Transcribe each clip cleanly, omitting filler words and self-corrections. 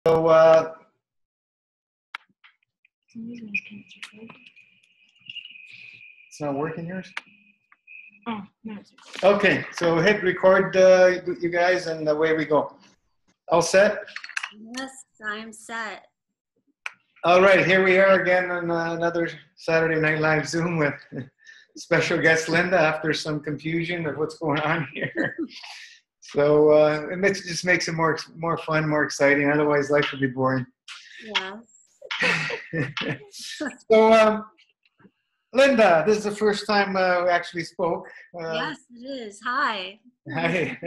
So, it's not working yours? Oh, no. Okay, so hit record, you guys, and away we go. All set? Yes, I'm set. All right, here we are again on another Saturday Night Live Zoom with special guest Linda after some confusion of what's going on here. So it just makes it more fun, more exciting. Otherwise, life would be boring. Yeah. So, Linda, this is the first time we actually spoke. Yes, it is. Hi. Hi,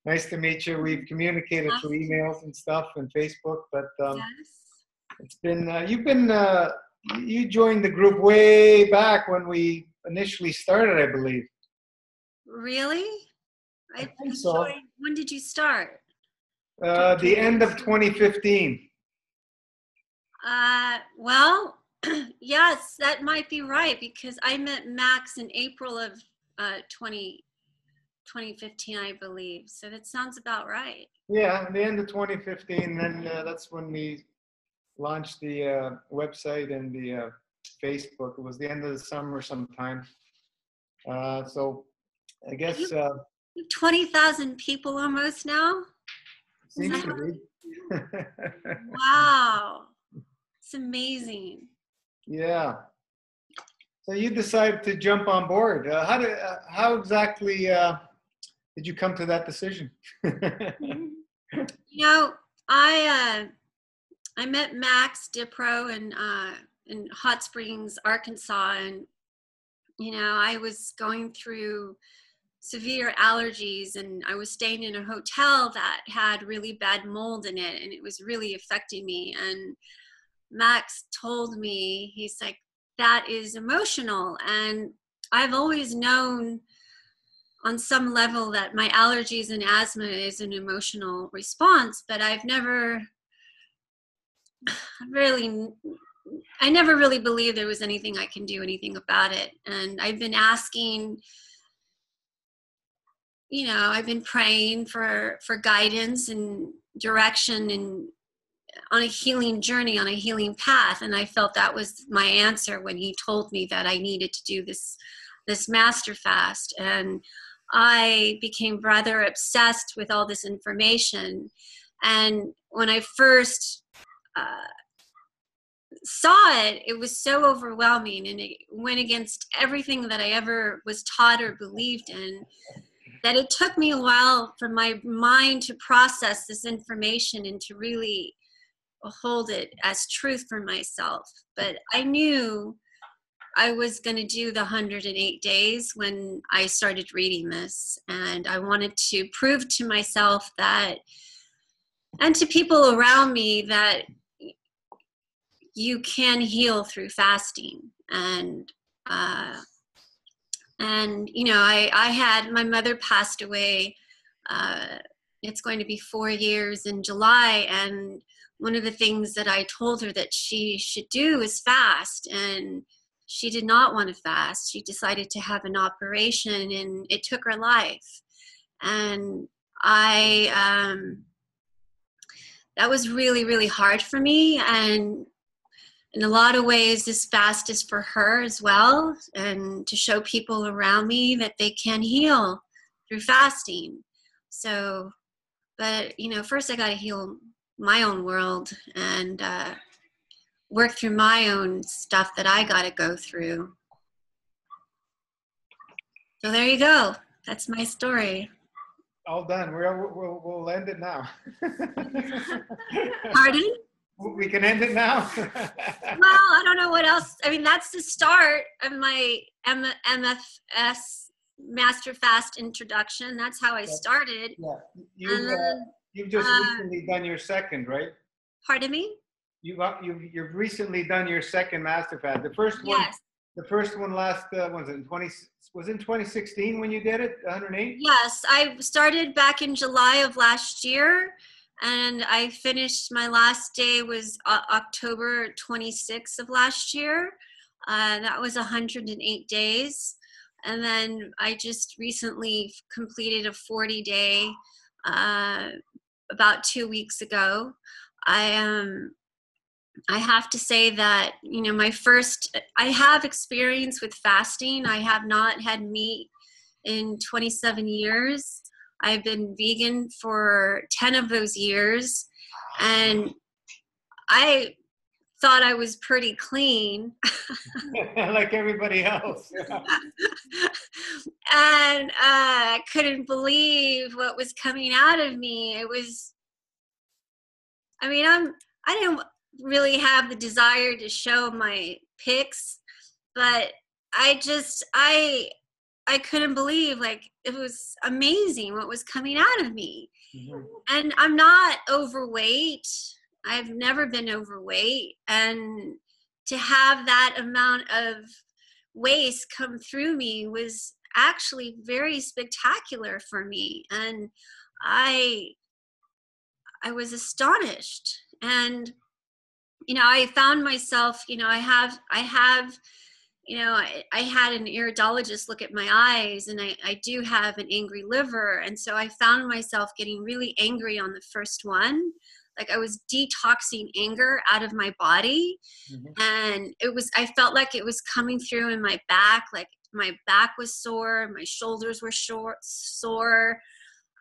nice to meet you. We've communicated through emails and stuff and Facebook, but Yes. it's been you joined the group way back when we initially started, I believe. Really? I think so. When did you start? The end of 2015. Well, yes, that might be right because I met Max in April of 2015, I believe. So that sounds about right. Yeah, the end of 2015. Then that's when we launched the website and the Facebook. It was the end of the summer sometime. So I guess You have 20,000 people almost now? Seems to be. Wow. It's amazing. Yeah. So you decided to jump on board. How exactly did you come to that decision? You know, I met Max Dipro in Hot Springs, Arkansas, and I was going through severe allergies, and I was staying in a hotel that had really bad mold in it, and it was really affecting me. And Max told me, he's like, that is emotional. And I've always known on some level that my allergies and asthma is an emotional response, but I never really believed there was anything I can do anything about it. And I've been asking, I've been praying for guidance and direction and on a healing journey, on a healing path. And I felt that was my answer when he told me that I needed to do this master fast. And I became rather obsessed with all this information. And when I first saw it, it was so overwhelming, and it went against everything that I ever was taught or believed in, that it took me a while for my mind to process this information and to really hold it as truth for myself. But I knew I was going to do the 108 days when I started reading this, and I wanted to prove to myself that, and to people around me, that you can heal through fasting. And I had, my mother passed away. It's going to be 4 years in July, and one of the things that I told her that she should do is fast, and she did not want to fast. She decided to have an operation, and it took her life. And that was really, really hard for me. And in a lot of ways, this fast is for her as well, and to show people around me that they can heal through fasting. So, but first I got to heal my own world and work through my own stuff that I got to go through. So there you go. That's my story. All done. We'll end it now. Pardon? We can end it now. Well, I don't know what else. I mean, that's the start of my MFS Master Fast introduction. That's how I started. Yeah. You've just recently done your second, right? Pardon me? You've recently done your second Master Fast. The first one. Yes. The first one last was in 2016 when you did it, 108? Yes, I started back in July of last year, and I finished, my last day was October 26th of last year. That was 108 days. And then I just recently completed a 40-day about 2 weeks ago. I have to say that, I have experience with fasting. I have not had meat in 27 years. I've been vegan for 10 of those years, and I thought I was pretty clean. Like everybody else. And I couldn't believe what was coming out of me. I didn't really have the desire to show my pics, but I couldn't believe, like, it was amazing what was coming out of me. Mm-hmm. And I'm not overweight. I've never been overweight. And to have that amount of waste come through me was actually very spectacular for me. And I was astonished. And, I found myself, I had an iridologist look at my eyes, and I do have an angry liver. And so I found myself getting really angry on the first one. Like, I was detoxing anger out of my body. Mm-hmm. And I felt like it was coming through in my back. Like, my back was sore, my shoulders were sore.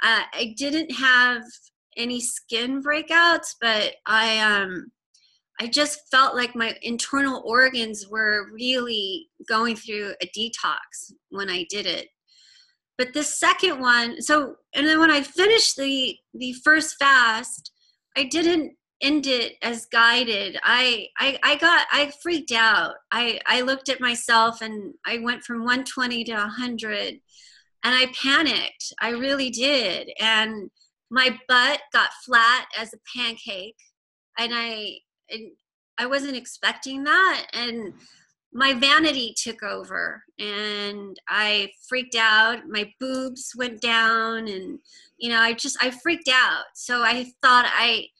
I didn't have any skin breakouts, but I just felt like my internal organs were really going through a detox when I did it. But the second one, and then when I finished the first fast, I didn't end it as guided. I freaked out. I looked at myself, and I went from 120 to 100, and I panicked. I really did. And my butt got flat as a pancake, and I wasn't expecting that, and my vanity took over, and I freaked out. My boobs went down, and I freaked out. So I thought I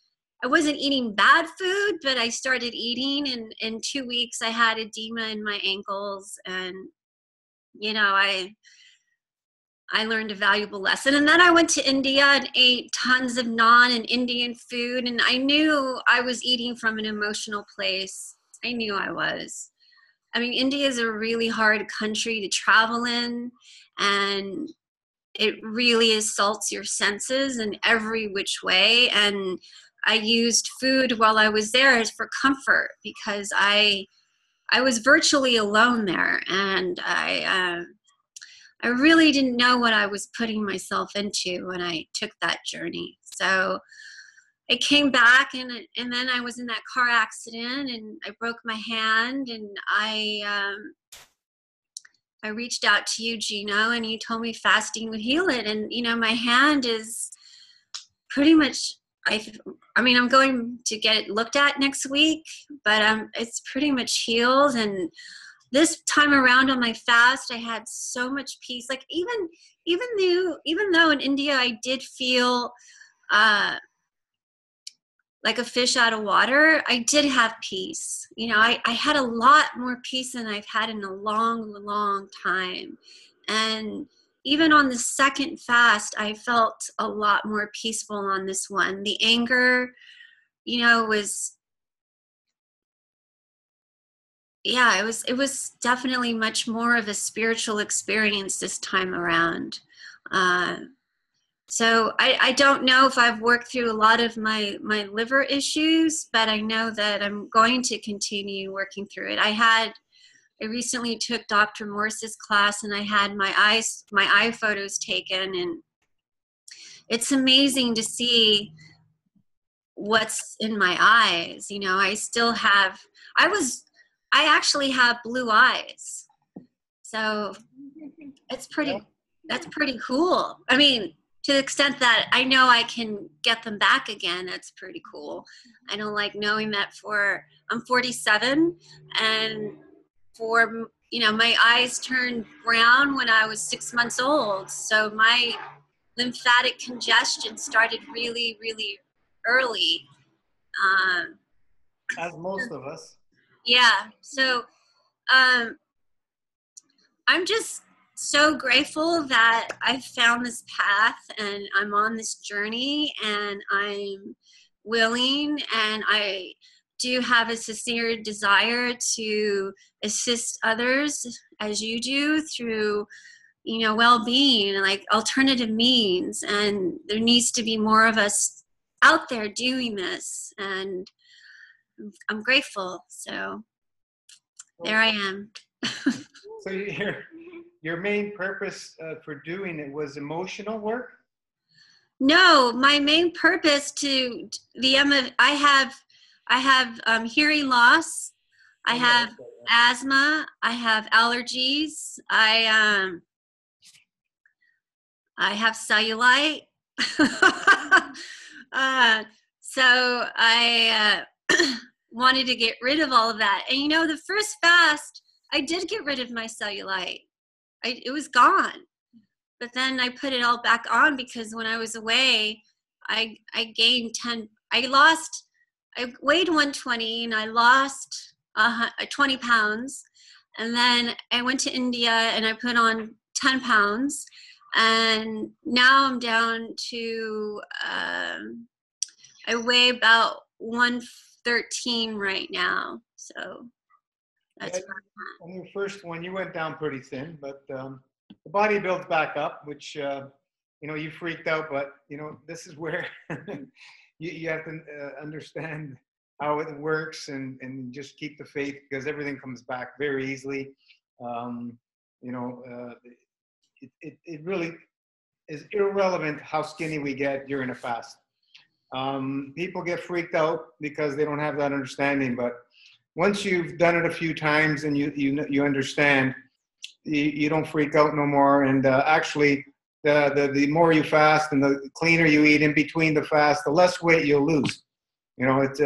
wasn't eating bad food, but I started eating, and in 2 weeks I had edema in my ankles, and I learned a valuable lesson. And then I went to India and ate tons of naan and Indian food. And I knew I was eating from an emotional place. I knew I was. I mean, India is a really hard country to travel in. And it really assaults your senses in every which way. And I used food while I was there as for comfort, because I was virtually alone there. And I really didn't know what I was putting myself into when I took that journey. So I came back, and then I was in that car accident, and I broke my hand, and I reached out to you, Gino, and you told me fasting would heal it. And, my hand is pretty much, I'm going to get it looked at next week, but it's pretty much healed. And this time around on my fast, I had so much peace. Like, even though in India I did feel like a fish out of water, I did have peace. I had a lot more peace than I've had in a long, long time. And even on the second fast, I felt a lot more peaceful on this one. The anger, was, yeah, it was definitely much more of a spiritual experience this time around. So I don't know if I've worked through a lot of my liver issues, but I know that I'm going to continue working through it. I recently took Dr. Morse's class, and I had my eye photos taken, and it's amazing to see what's in my eyes. I actually have blue eyes. So that's pretty cool. I mean, to the extent that I know I can get them back again, that's pretty cool. I don't like knowing that I'm 47, and my eyes turned brown when I was 6 months old. So my lymphatic congestion started really, really early. As most of us. Yeah. So I'm just so grateful that I found this path, and I'm on this journey, and I'm willing, and I do have a sincere desire to assist others as you do through, you know, well-being and like alternative means. And there needs to be more of us out there doing this. And I'm grateful. So there I am. So your main purpose for doing it was emotional work? No, my main purpose to I have hearing loss. I have asthma. I have allergies. I have cellulite. So I wanted to get rid of all of that. And you know, the first fast, I did get rid of my cellulite. It was gone. But then I put it all back on because when I was away, I gained I weighed 120 and I lost 20 pounds. And then I went to India and I put on 10 pounds. And now I'm down to, I weigh about 113 right now. So that's where I'm at. On your first one, you went down pretty thin, but the body builds back up, which, you know, you freaked out, but, you know, this is where you have to understand how it works and just keep the faith, because everything comes back very easily. You know, it really is irrelevant how skinny we get during a fast. People get freaked out because they don't have that understanding, but once you've done it a few times and you understand, you don't freak out no more. And actually, the more you fast and the cleaner you eat in between the fast, the less weight you'll lose. You know, it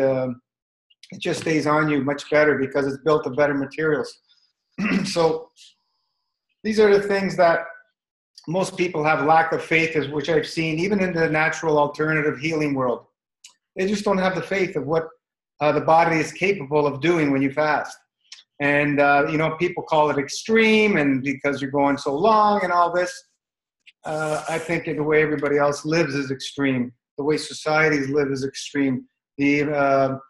just stays on you much better because it's built of better materials. So these are the things that most people have lack of faith, which I've seen even in the natural alternative healing world. They just don't have the faith of what the body is capable of doing when you fast. And, you know, people call it extreme and because you're going so long and all this. I think the way everybody else lives is extreme. The way societies live is extreme. The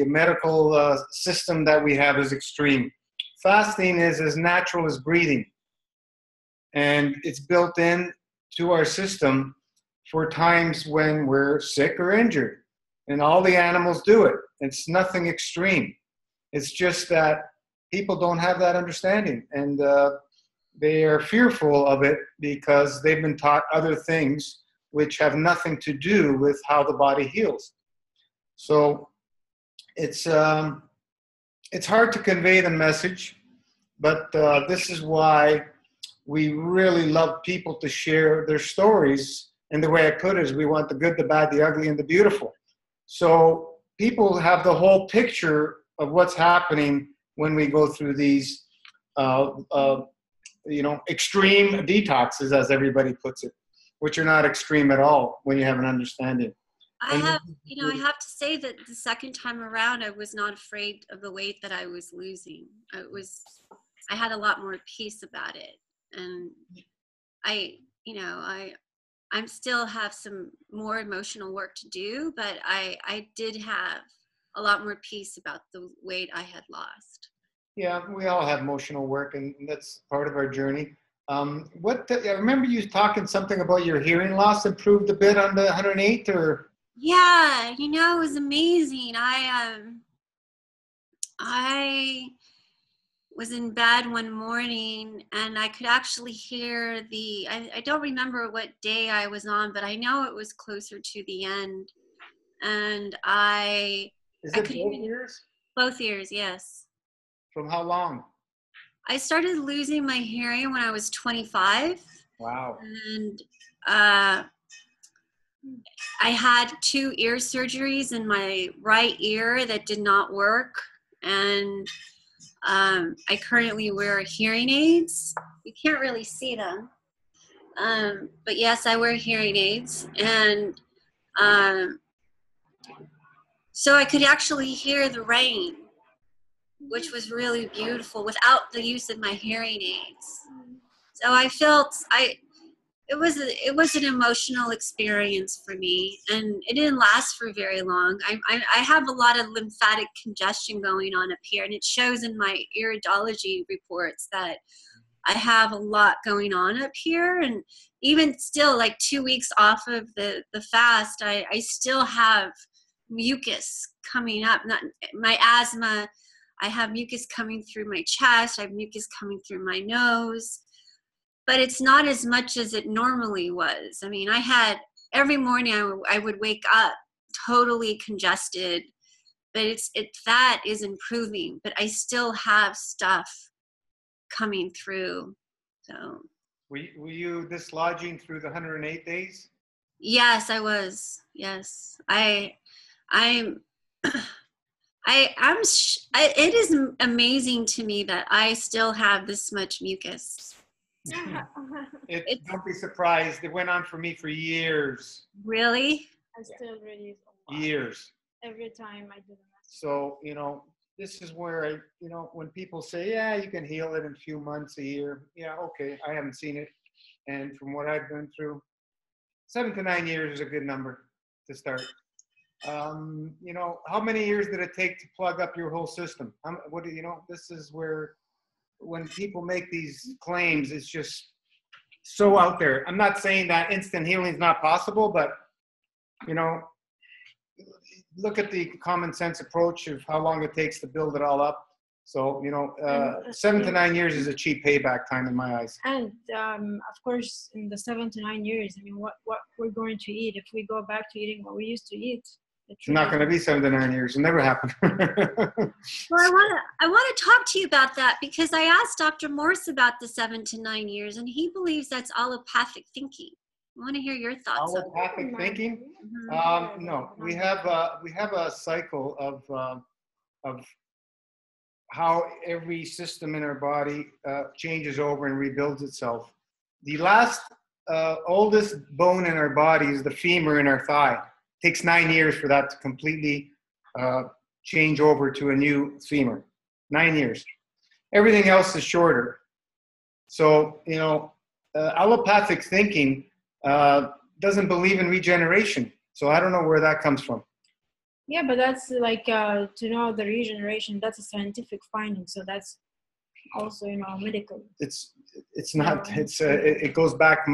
medical system that we have is extreme. Fasting is as natural as breathing. And it's built in to our system for times when we're sick or injured. And all the animals do it. It's nothing extreme. It's just that people don't have that understanding. And they are fearful of it because they've been taught other things which have nothing to do with how the body heals. So it's hard to convey the message, but this is why we really love people to share their stories. And the way I put it is we want the good, the bad, the ugly, and the beautiful. So people have the whole picture of what's happening when we go through these, you know, extreme detoxes, as everybody puts it, which are not extreme at all when you have an understanding. I have to say that the second time around, I was not afraid of the weight that I was losing. I had a lot more peace about it. And I'm still have some more emotional work to do, but I did have a lot more peace about the weight I had lost. Yeah, we all have emotional work, and that's part of our journey. I remember you talking something about your hearing loss improved a bit on the 108, or? Yeah, you know, it was amazing. I was in bed one morning and I could actually hear I don't remember what day I was on, but I know it was closer to the end. And Is it both ears? Both ears, yes. From how long? I started losing my hearing when I was 25. Wow. And I had 2 ear surgeries in my right ear that did not work. And I currently wear hearing aids. You can't really see them. But yes, I wear hearing aids. And so I could actually hear the rain, which was really beautiful without the use of my hearing aids. So I felt, it was an emotional experience for me, and it didn't last for very long. I have a lot of lymphatic congestion going on up here, and it shows in my iridology reports that I have a lot going on up here. And even still, like 2 weeks off of the fast, I still have mucus coming up. Not my asthma. I have mucus coming through my chest. I have mucus coming through my nose. But it's not as much as it normally was. I mean, I had every morning I would wake up totally congested, but that is improving. But I still have stuff coming through. So. Were you dislodging through the 108 days? Yes, I was. Yes, it is amazing to me that I still have this much mucus. Don't be surprised. It went on for me for years. Really? I still really years. Every time I do the master. So, this is where when people say, yeah, you can heal it in a few months, a year. Yeah, okay. I haven't seen it. And from what I've been through, 7 to 9 years is a good number to start. How many years did it take to plug up your whole system? This is where, when people make these claims, it's just so out there. I'm not saying that instant healing is not possible, but, look at the common sense approach of how long it takes to build it all up. So, 7 to 9 years is a cheap payback time in my eyes. And, of course, in the 7 to 9 years, I mean, what we're going to eat, if we go back to eating what we used to eat, it's not going to be 7 to 9 years. It'll never happen. Well, I want to talk to you about that, because I asked Dr. Morse about the 7 to 9 years, and he believes that's allopathic thinking. I want to hear your thoughts. Allopathic thinking? Mm-hmm. No, we have a cycle of how every system in our body changes over and rebuilds itself. The last oldest bone in our body is the femur in our thigh. It takes 9 years for that to completely change over to a new femur. 9 years. Everything else is shorter. So, allopathic thinking doesn't believe in regeneration. So I don't know where that comes from. Yeah, but that's like to know the regeneration, that's a scientific finding. So that's also, medical. It's not, it goes back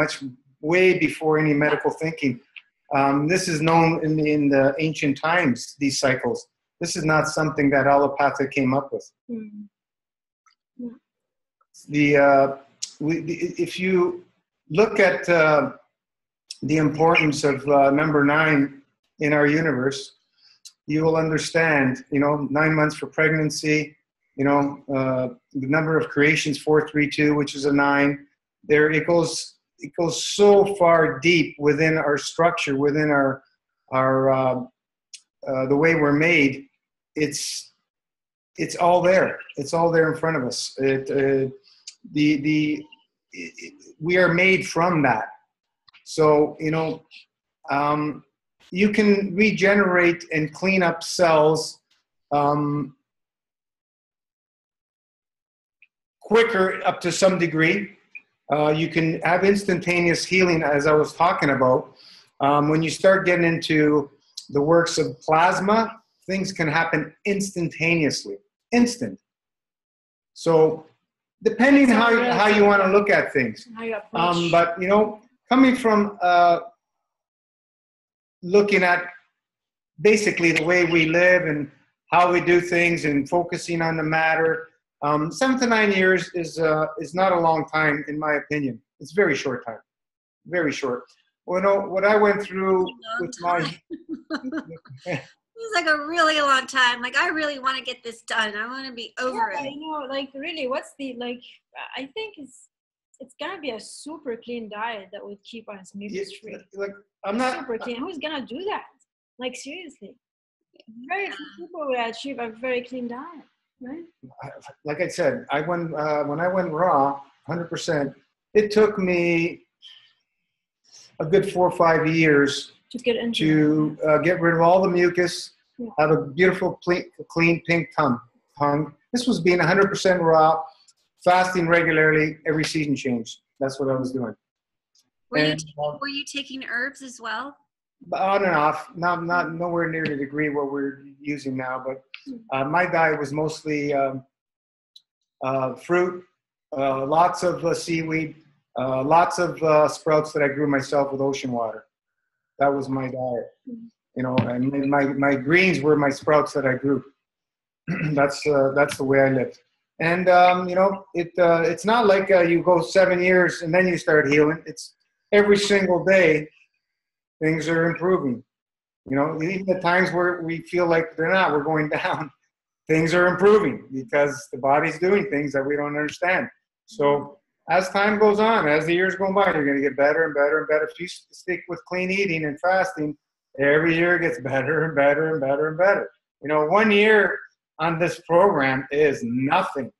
way before any medical thinking. This is known in the ancient times, these cycles. This is not something that allopathic came up with. Mm. Yeah. If you look at the importance of number 9 in our universe, you will understand, 9 months for pregnancy, the number of creations, 432, which is a 9. There, it goes so far deep within our structure, within our the way we're made. It's all there. It's all there in front of us. We are made from that. So, you can regenerate and clean up cells quicker up to some degree. You can have instantaneous healing, as I was talking about. When you start getting into the works of plasma, things can happen instantaneously. Instant. So, depending how you want to look at things. But, coming from looking at basically the way we live and how we do things and focusing on the matter, 7 to 9 years is not a long time, in my opinion. It's very short time, very short. Well, what I went through with my... It's like a really long time. Like, I really want to get this done. I want to be over it. Really, what's I think it's gonna be a super clean diet that would keep us mucus free. Like, I'm not super clean. Who's gonna do that? Like, seriously, very few people will achieve a very clean diet, right? Like I said, when I went raw, 100%. It took me a good 4 or 5 years to get get rid of all the mucus, have a beautiful, clean pink tongue. This was being 100% raw, fasting regularly, every season change. That's what I was doing. And were you taking herbs as well? on and off, not nowhere near the degree what we're using now, but my diet was mostly fruit, lots of seaweed, lots of sprouts that I grew myself with ocean water. That was my diet, you know, and my greens were my sprouts that I grew. That's the way I lived. And you know, it's not like you go 7 years and then you start healing. It's every single day things are improving. You know, even the times where we feel like they're not, we're going down, things are improving because the body's doing things that we don't understand. So as time goes on, as the years go by, you're going to get better and better and better. If you stick with clean eating and fasting, every year it gets better and better and better and better. You know, 1 year on this program is nothing.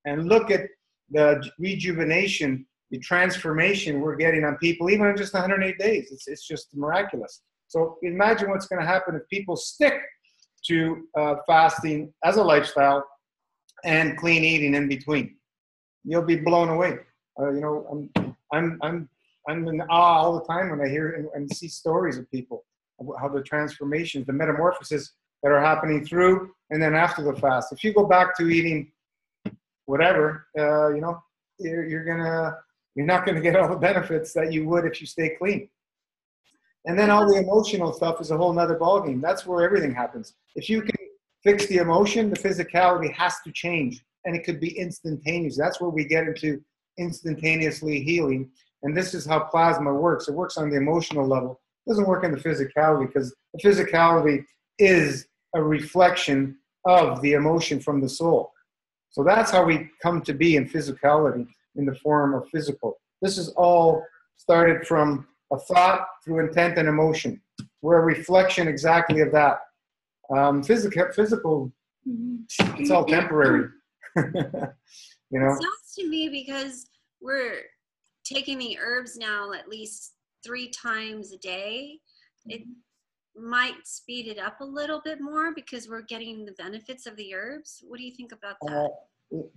And look at the rejuvenation, the transformation we're getting on people, even in just 108 days. It's just miraculous. So imagine what's going to happen if people stick to fasting as a lifestyle and clean eating in between. You'll be blown away. You know, I'm in awe all the time when I hear and see stories of people, how the transformations, the metamorphoses that are happening through and then after the fast. If you go back to eating whatever, you know, you're not gonna get all the benefits that you would if you stay clean. And then all the emotional stuff is a whole nother ballgame. That's where everything happens. If you can fix the emotion, the physicality has to change, and it could be instantaneous. That's where we get into instantaneously healing. And this is how plasma works. It works on the emotional level. It doesn't work on the physicality, because the physicality is a reflection of the emotion from the soul. So that's how we come to be in physicality, in the form of physical. This is all started from a thought through intent and emotion. We're a reflection exactly of that. Physical, it's all temporary. You know? It sounds to me, because we're taking the herbs now at least 3 times a day, it might speed it up a little bit more because we're getting the benefits of the herbs. What do you think about that?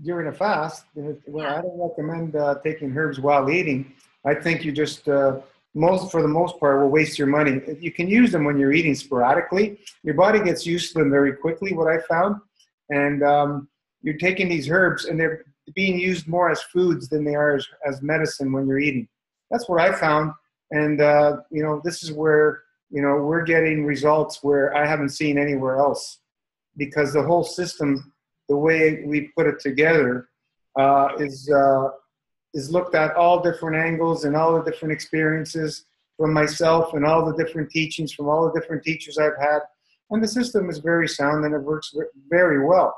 During a fast, well, I don't recommend taking herbs while eating. I think you just, for the most part, will waste your money. You can use them when you're eating sporadically. Your body gets used to them very quickly, what I found. And you're taking these herbs, and they're being used more as foods than they are as medicine when you're eating. That's what I found. And, you know, this is where, you know, we're getting results where I haven't seen anywhere else, because the whole system, the way we put it together, is looked at all different angles and all the different experiences from myself and all the different teachings from all the different teachers I've had. And the system is very sound and it works very well.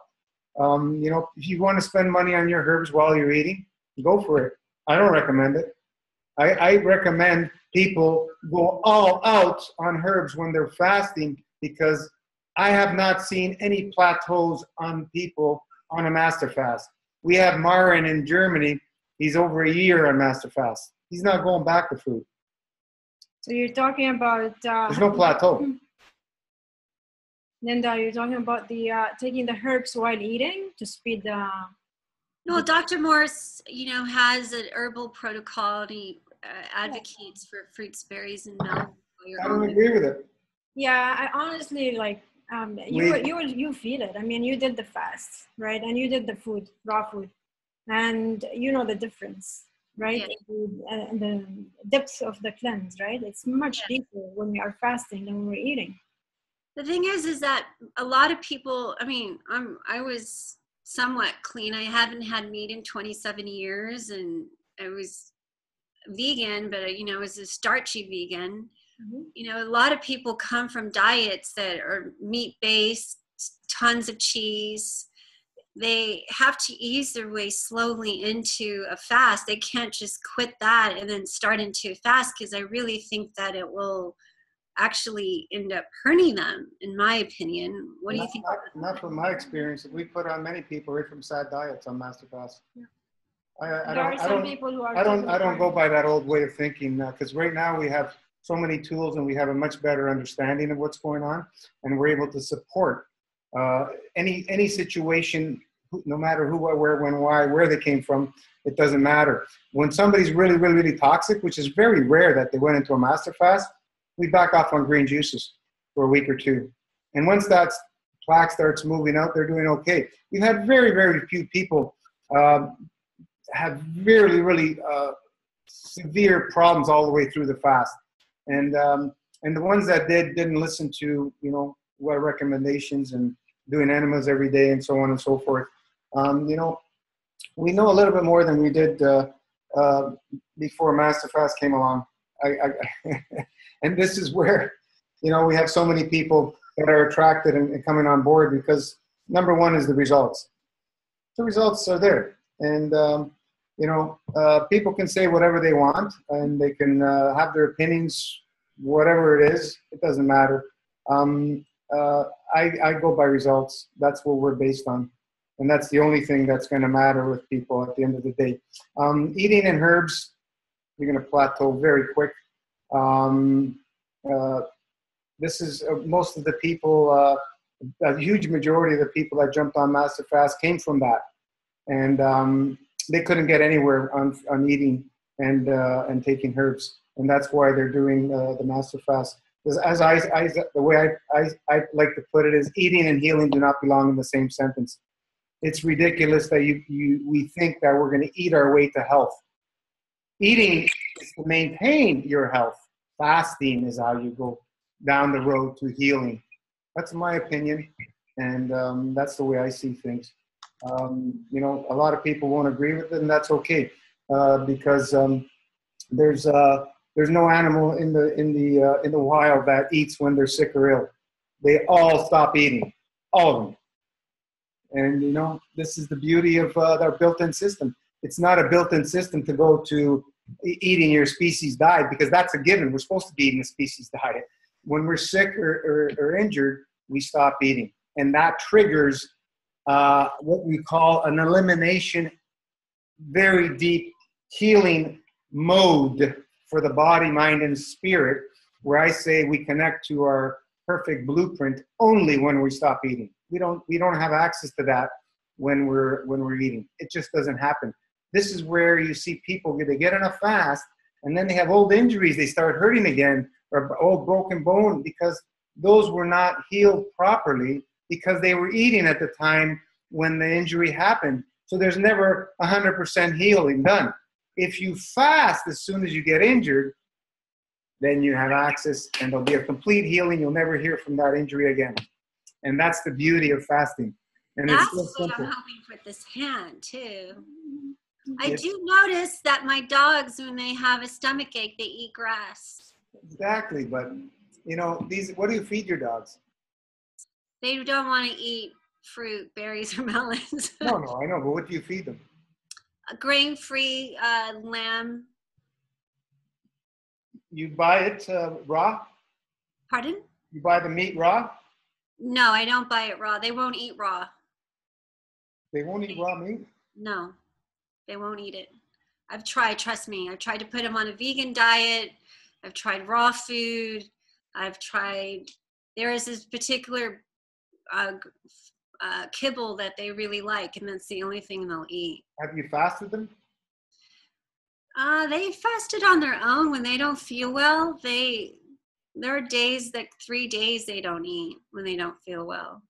You know, if you want to spend money on your herbs while you're eating, go for it. I don't recommend it. I recommend people go all out on herbs when they're fasting, because I have not seen any plateaus on people on a master fast. We have Marin in Germany. He's over a year on master fast. He's not going back to food. So you're talking about... There's no plateau. Linda, you're talking about the taking the herbs while eating to speed the... No, Dr. Morse, you know, has an herbal protocol, and he advocates for fruits, berries, and milk. I don't agree with it. Yeah, I honestly, like, you feel it. I mean, you did the fast, right? And you did the food, raw food. And you know the difference, right? Yeah. The depth of the cleanse, right? It's much deeper when we are fasting than when we're eating. The thing is that a lot of people, I mean, I was somewhat clean. I haven't had meat in 27 years, and I was vegan, but, you know, I was a starchy vegan. Mm-hmm. You know, a lot of people come from diets that are meat-based, tons of cheese. They have to ease their way slowly into a fast. They can't just quit that and then start into a fast, because I really think that it will actually end up hurting them, in my opinion. What do you think? Not from my experience. We put on many people right from sad diets on master fast. Yeah. I don't go by that old way of thinking, because right now we have so many tools and we have a much better understanding of what's going on, and we're able to support any situation no matter who, what, where, when, why, where they came from, it doesn't matter. When somebody's really, really, really toxic, which is very rare that they went into a master fast, we back off on green juices for a week or two. And once that plaque starts moving out, they're doing okay. We've had very, very few people have really, really severe problems all the way through the fast. And the ones that didn't listen to, you know, what recommendations and doing enemas every day and so on and so forth. You know, we know a little bit more than we did before Master Fast came along. And this is where, you know, we have so many people that are attracted and coming on board because number one is the results. The results are there. And, you know, people can say whatever they want and they can have their opinions, whatever it is, it doesn't matter. I go by results. That's what we're based on. And that's the only thing that's going to matter with people at the end of the day. Eating in herbs, you're going to plateau very quick. This is most of the people, a huge majority of the people that jumped on Master Fast came from that. And they couldn't get anywhere on eating and taking herbs. And that's why they're doing the Master Fast. Because the way I like to put it is eating and healing do not belong in the same sentence. It's ridiculous that we think that we're going to eat our way to health. Eating is to maintain your health. Fasting is how you go down the road to healing. That's my opinion, and that's the way I see things. You know, a lot of people won't agree with it, and that's okay, because there's no animal in the wild that eats when they're sick or ill. They all stop eating, all of them. And you know, this is the beauty of our built-in system. It's not a built-in system to go to eating your species diet, because that's a given. We're supposed to be eating a species diet. When we're sick or injured, we stop eating, and that triggers what we call an elimination, very deep healing mode for the body, mind, and spirit, where I say we connect to our perfect blueprint only when we stop eating. We don't have access to that when we're eating. It just doesn't happen. This is where you see people, they get on a fast and then they have old injuries, they start hurting again, or old broken bone, because those were not healed properly because they were eating at the time when the injury happened. So there's never 100% healing done. If you fast as soon as you get injured, then you have access and there'll be a complete healing. You'll never hear from that injury again. And that's the beauty of fasting. And that's it's so what simple. I'm hoping for this hand too. I do notice that my dogs, when they have a stomach ache, they eat grass. Exactly, but you know, what do you feed your dogs? They don't want to eat fruit, berries, or melons. No, I know, but what do you feed them? A grain-free lamb. You buy it raw? Pardon? You buy the meat raw? No, I don't buy it raw. They won't eat raw. They won't eat raw meat? No, they won't eat it. I've tried, trust me. I've tried to put them on a vegan diet. I've tried raw food. There is this particular kibble that they really like, and that's the only thing they'll eat. Have you fasted them? They fasted on their own when they don't feel well. There are days, like 3 days, they don't eat when they don't feel well.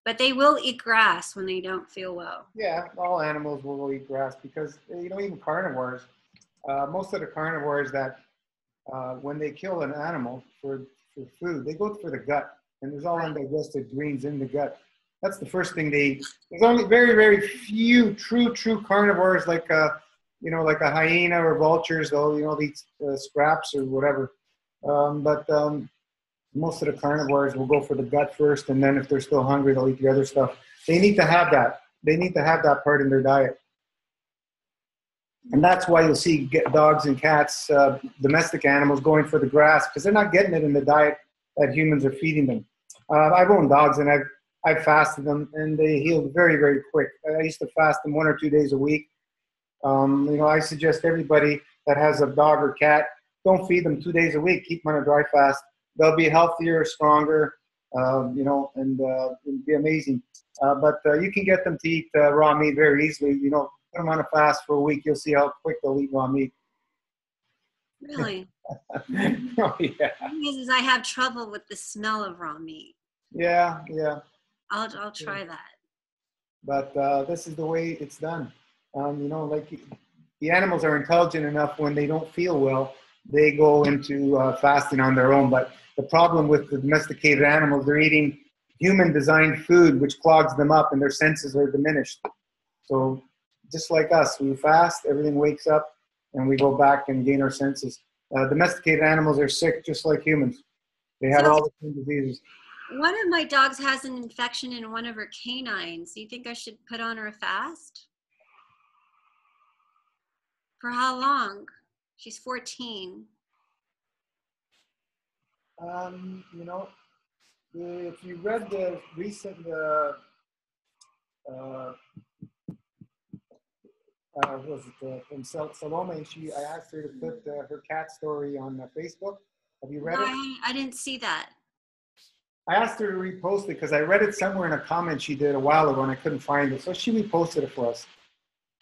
But they will eat grass when they don't feel well. Yeah, all animals will eat grass because, you know, even carnivores, most of the carnivores that when they kill an animal for food, they go for the gut, and there's all undigested greens in the gut. That's the first thing they eat. There's only very, very few true carnivores like you know, like a hyena or vultures. They'll, you know, eat scraps or whatever. But most of the carnivores will go for the gut first, and then if they're still hungry, they'll eat the other stuff. They need to have that. They need to have that part in their diet. And that's why you'll see dogs and cats, domestic animals, going for the grass, because they're not getting it in the diet that humans are feeding them. I've owned dogs, and I've fasted them, and they healed very, very quick. I used to fast them 1 or 2 days a week. You know, I suggest everybody that has a dog or cat, don't feed them 2 days a week. Keep them on a dry fast. They'll be healthier, stronger, you know, and it'd be amazing. But you can get them to eat raw meat very easily. You know, put them on a fast for a week. You'll see how quick they'll eat raw meat. Really? Oh, yeah. The thing is I have trouble with the smell of raw meat. Yeah, yeah. I'll try that. But this is the way it's done. You know, like the animals are intelligent enough when they don't feel well, they go into fasting on their own. But the problem with the domesticated animals, they're eating human-designed food, which clogs them up, and their senses are diminished. So just like us, we fast, everything wakes up, and we go back and gain our senses. Domesticated animals are sick just like humans. They have all the same diseases. One of my dogs has an infection in one of her canines. Do you think I should put on her a fast? For how long? She's 14. You know, if you read the recent was it from Salome? I asked her to put her cat story on Facebook. Have you read it? I didn't see that. I asked her to repost it because I read it somewhere in a comment she did a while ago and I couldn't find it. So she reposted it for us.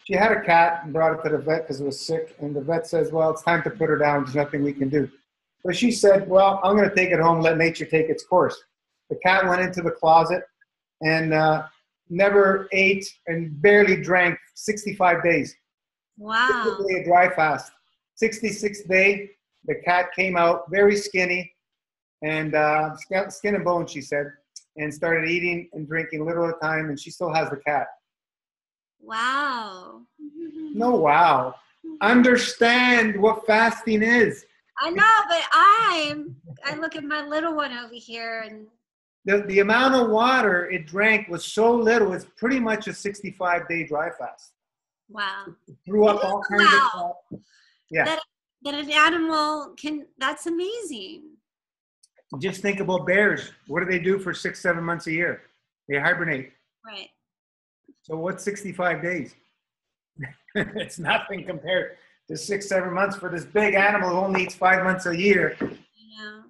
She had a cat and brought it to the vet because it was sick. And the vet says, well, it's time to put her down. There's nothing we can do. So she said, well, I'm going to take it home, let nature take its course. The cat went into the closet and never ate and barely drank 65 days. Wow. A dry fast. 66th day, the cat came out very skinny and skin and bone, she said, and started eating and drinking a little at a time, and she still has the cat. Wow. No, wow. Understand what fasting is. I know, but I look at my little one over here and the amount of water it drank was so little, it's pretty much a 65-day dry fast. wow. It threw up all kinds of stuff. Yeah. That an animal can, that's amazing. Just think about bears. What do they do for 6-7 months a year? They hibernate. Right. So what's 65 days? It's nothing compared to 6-7 months for this big animal who only eats 5 months a year. Yeah.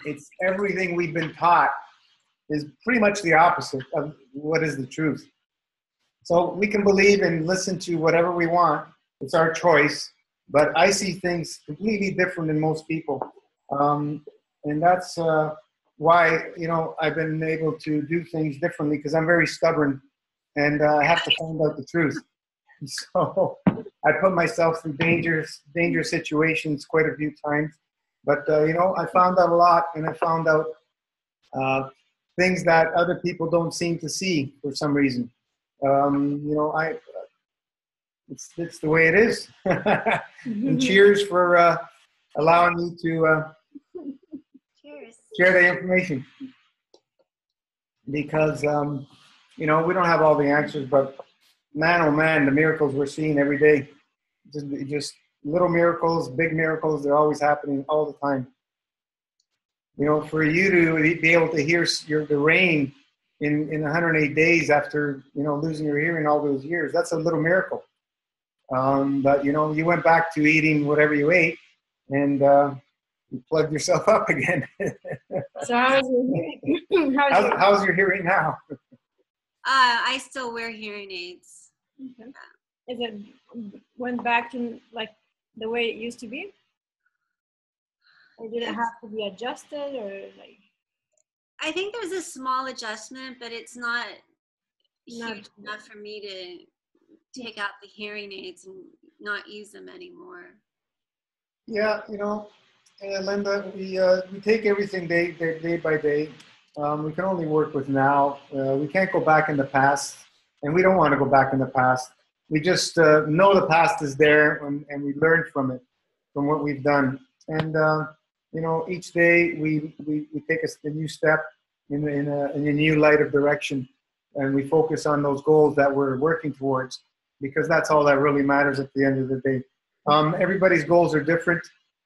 It's everything we've been taught is pretty much the opposite of what is the truth. So we can believe and listen to whatever we want. It's our choice. But I see things completely different than most people. And that's why, you know, I've been able to do things differently because I'm very stubborn and I have to find out the truth. So I put myself through dangerous situations quite a few times. But, you know, I found out a lot, and I found out things that other people don't seem to see for some reason. You know, it's the way it is. And cheers for allowing me to share the information. Because, you know, we don't have all the answers, but man, oh man, the miracles we're seeing every day. Just little miracles, big miracles, they're always happening all the time. You know, for you to be able to hear the rain in 108 days after, you know, losing your hearing all those years, that's a little miracle. But, you know, you went back to eating whatever you ate and you plugged yourself up again. So how's your hearing now? I still wear hearing aids. Okay. Is it went back to like the way it used to be? Or did it have to be adjusted or like? I think there's a small adjustment, but it's not huge enough for me to take out the hearing aids and not use them anymore. Yeah, you know, Linda, we take everything day by day. We can only work with now. We can't go back in the past, and we don't want to go back in the past. We just know the past is there, and we learn from it, from what we've done. And you know, each day we take a new step in a new light of direction, and we focus on those goals that we're working towards, because that's all that really matters at the end of the day. Everybody's goals are different.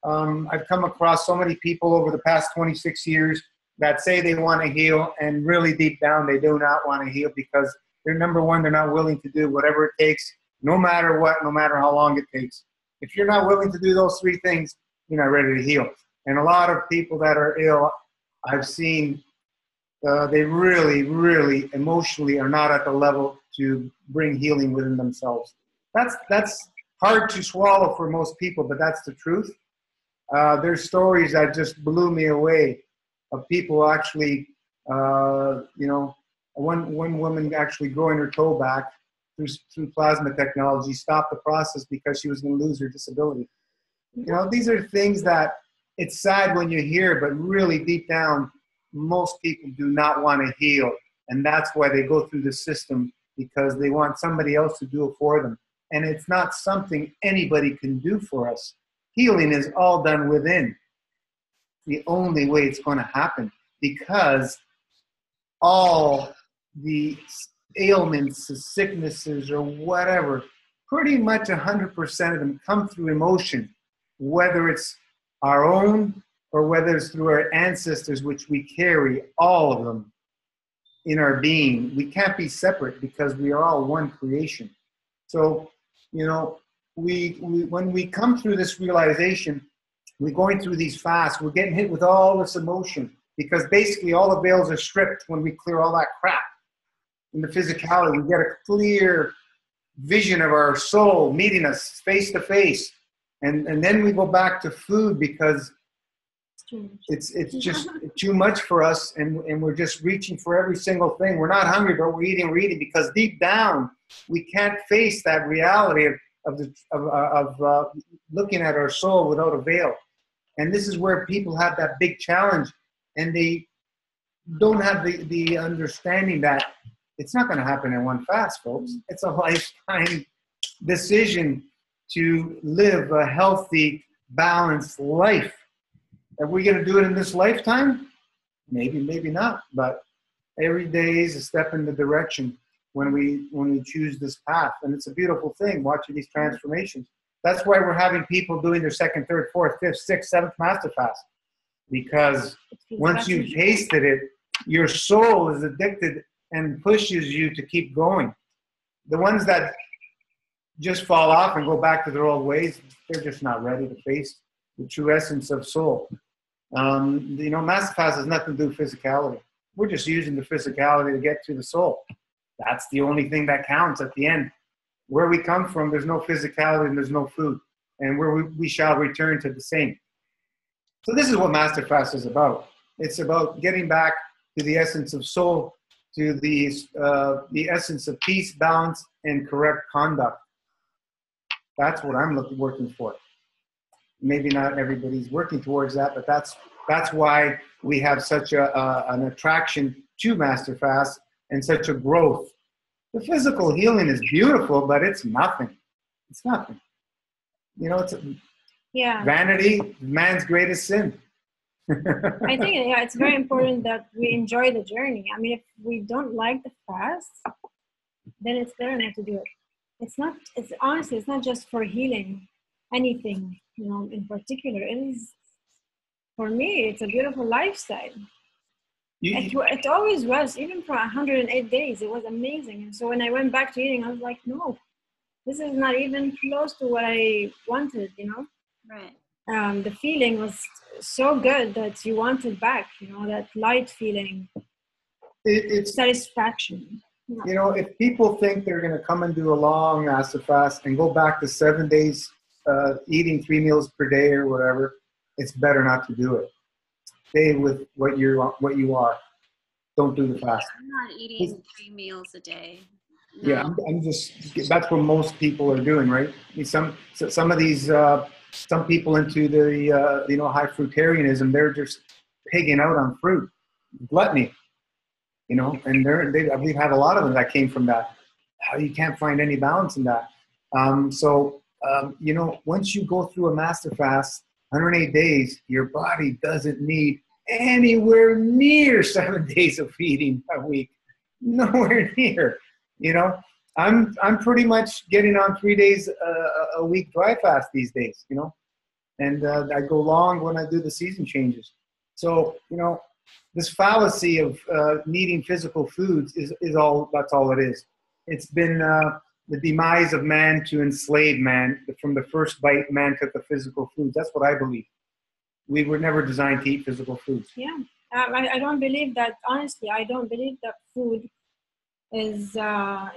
I've come across so many people over the past 26 years that say they want to heal, and really deep down they do not want to heal because they're, number one, they're not willing to do whatever it takes, no matter what, no matter how long it takes. If you're not willing to do those three things, you're not ready to heal. And a lot of people that are ill, I've seen they really, really emotionally are not at the level to bring healing within themselves. That's hard to swallow for most people, but that's the truth. There's stories that just blew me away of people actually, you know, one woman actually growing her toe back through plasma technology stopped the process because she was going to lose her disability. You know, these are things that it's sad when you hear, but really deep down, most people do not want to heal. And that's why they go through the system, because they want somebody else to do it for them. And it's not something anybody can do for us. Healing is all done within. The only way it's going to happen, because all the ailments, the sicknesses, or whatever, pretty much 100% of them come through emotion, whether it's our own or whether it's through our ancestors, which we carry all of them in our being. We can't be separate because we are all one creation. So, you know, when we come through this realization, we're going through these fasts, we're getting hit with all this emotion, because basically all the veils are stripped when we clear all that crap. In the physicality, we get a clear vision of our soul meeting us face to face. And then we go back to food, because it's just too much for us, and we're just reaching for every single thing. We're not hungry, but we're eating, because deep down we can't face that reality of looking at our soul without a veil. And this is where people have that big challenge, and they don't have the understanding that it's not going to happen in one fast, folks. It's a lifetime decision to live a healthy, balanced life. Are we going to do it in this lifetime? Maybe, maybe not. But every day is a step in the direction when we choose this path. And it's a beautiful thing, watching these transformations. That's why we're having people doing their second, third, fourth, fifth, sixth, seventh master fast. Because once you've tasted it, your soul is addicted and pushes you to keep going. The ones that just fall off and go back to their old ways, they're just not ready to face the true essence of soul. You know, master fast has nothing to do with physicality. We're just using the physicality to get to the soul. That's the only thing that counts at the end. Where we come from, there's no physicality and there's no food. And where we shall return to the same. So this is what master fast is about. It's about getting back to the essence of soul, to the essence of peace, balance, and correct conduct. That's what I'm working for. Maybe not everybody's working towards that, but that's why we have such an attraction to master fast and such a growth. The physical healing is beautiful, but it's nothing. It's nothing. You know, it's vanity, man's greatest sin. I think it's very important that we enjoy the journey. I mean, if we don't like the fast, then it's better not to do it. It's honestly, it's not just for healing anything, you know, in particular. It is, for me, it's a beautiful lifestyle. It always was, even for 108 days, it was amazing. And so when I went back to eating, I was like, no, this is not even close to what I wanted, you know? Right. The feeling was so good that you wanted back, you know, that light feeling. It's satisfaction. You know, if people think they're going to come and do a long master fast and go back to 7 days eating 3 meals per day or whatever, it's better not to do it. Stay with what you are. Don't do the fast. I'm not eating 3 meals a day. No. Yeah, I'm just. That's what most people are doing, right? I mean, some of these some people into the you know, high fruitarianism, they're just pigging out on fruit, gluttony. You know, and we've had a lot of them that came from that. You can't find any balance in that. You know, once you go through a master fast, 108 days, your body doesn't need anywhere near 7 days of feeding a week. Nowhere near. You know, I'm pretty much getting on 3 days a week dry fast these days, you know, and I go long when I do the season changes. So, you know, this fallacy of needing physical foods is all, that's all it is. It's been the demise of man to enslave man. From the first bite, man took the physical foods. That's what I believe. We were never designed to eat physical foods. Yeah. I don't believe that, honestly, I don't believe that food is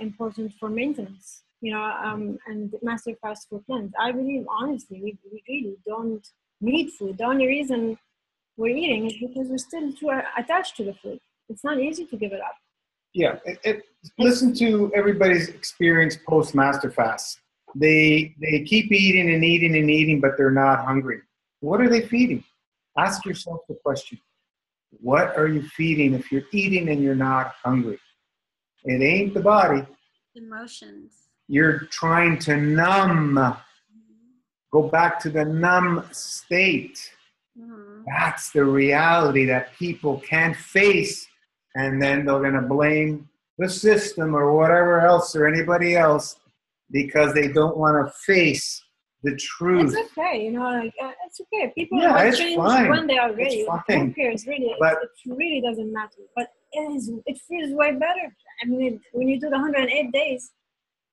important for maintenance, and master fast food plans. I believe, honestly, we really don't need food. The only reason we're eating is because we're still too attached to the food. It's not easy to give it up. Yeah, listen to everybody's experience post master fast. They keep eating and eating and eating, but they're not hungry. What are they feeding? Ask yourself the question. What are you feeding if you're eating and you're not hungry? It ain't the body. Emotions. You're trying to numb. Go back to the numb state. Mm-hmm. That's the reality that people can't face. And then they're going to blame the system or whatever else or anybody else because they don't want to face the truth. It's okay, it's okay. People Yeah, will it's change fine. when they are ready. It's fine. Who cares, really? But it really doesn't matter. But it feels way better. I mean, when you do the 108 days,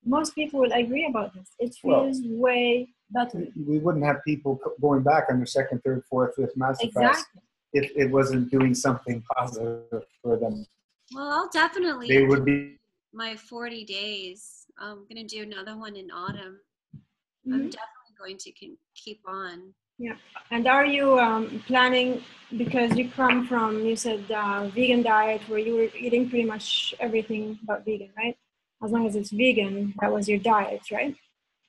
most people will agree about this. It feels way better. We wouldn't have people going back on their second, third, fourth, fifth master fast if it wasn't doing something positive for them. Well, I'll definitely they would be my 40 days. I'm going to do another one in autumn. Mm-hmm. I'm definitely going to keep on. Yeah. And are you planning, because you come from, you said, vegan diet where you were eating pretty much everything but vegan, right? As long as it's vegan, that was your diet, right?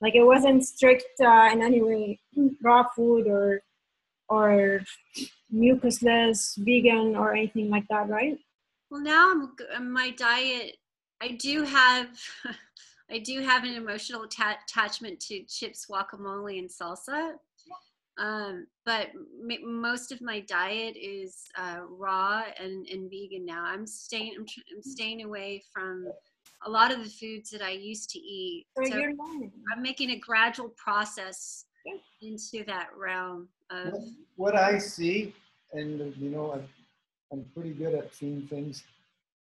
Like it wasn't strict in any way, raw food or mucusless, vegan or anything like that, right? Well, now my diet, I do have an emotional attachment to chips, guacamole, and salsa. But most of my diet is raw and vegan now. I'm staying away from a lot of the foods that I used to eat. So I'm making a gradual process into that realm of what I see, and I'm pretty good at seeing things.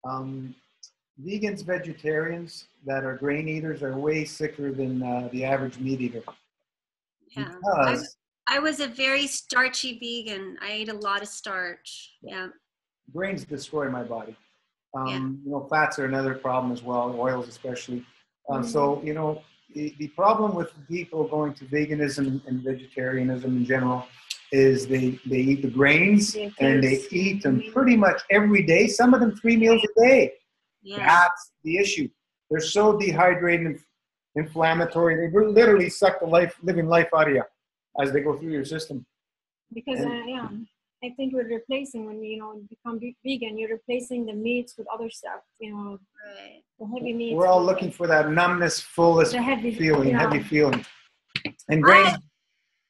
Vegans, vegetarians that are grain eaters are way sicker than the average meat eater. Yeah. Because I was a very starchy vegan. I ate a lot of starch. Yeah. Grains destroy my body. Fats are another problem as well, oils especially. So, the problem with people going to veganism and vegetarianism in general is they eat the grains and they eat them pretty much every day, some of them 3 meals a day. Yeah. That's the issue. They're so dehydrated and inflammatory. They literally suck the living life out of you as they go through your system. Because, I think we're replacing, when you become vegan, you're replacing the meats with other stuff, right. The heavy meats. We're all looking for that numbness, fullest heavy feeling. And grains.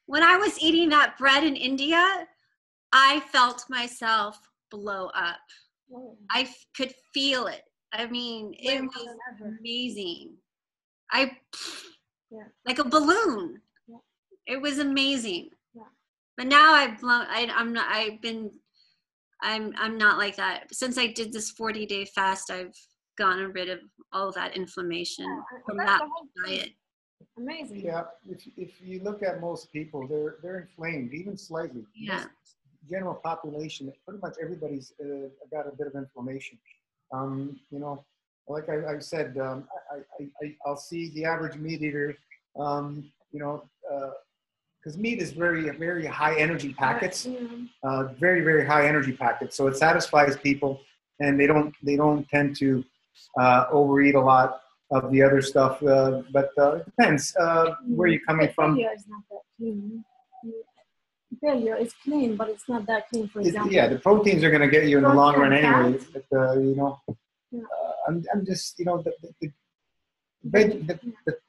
When I was eating that bread in India, I felt myself blow up. Oh. I could feel it. I mean, it was amazing. Like a balloon. Yeah. It was amazing. Yeah. But now I'm not like that. Since I did this 40-day fast, I've gotten rid of all that inflammation from that diet. Amazing. Yeah, if you look at most people, they're inflamed, even slightly. Yeah. General population, pretty much everybody's got a bit of inflammation. Like I said, I'll see the average meat eater, because meat is very high energy packets, very, very high energy packets. So it satisfies people, and they don't tend to overeat a lot of the other stuff. But it depends where you're coming from. Failure is not that clean. Failure is clean, but it's not that clean. For example, the proteins are going to get you in the long run anyway. But I'm just the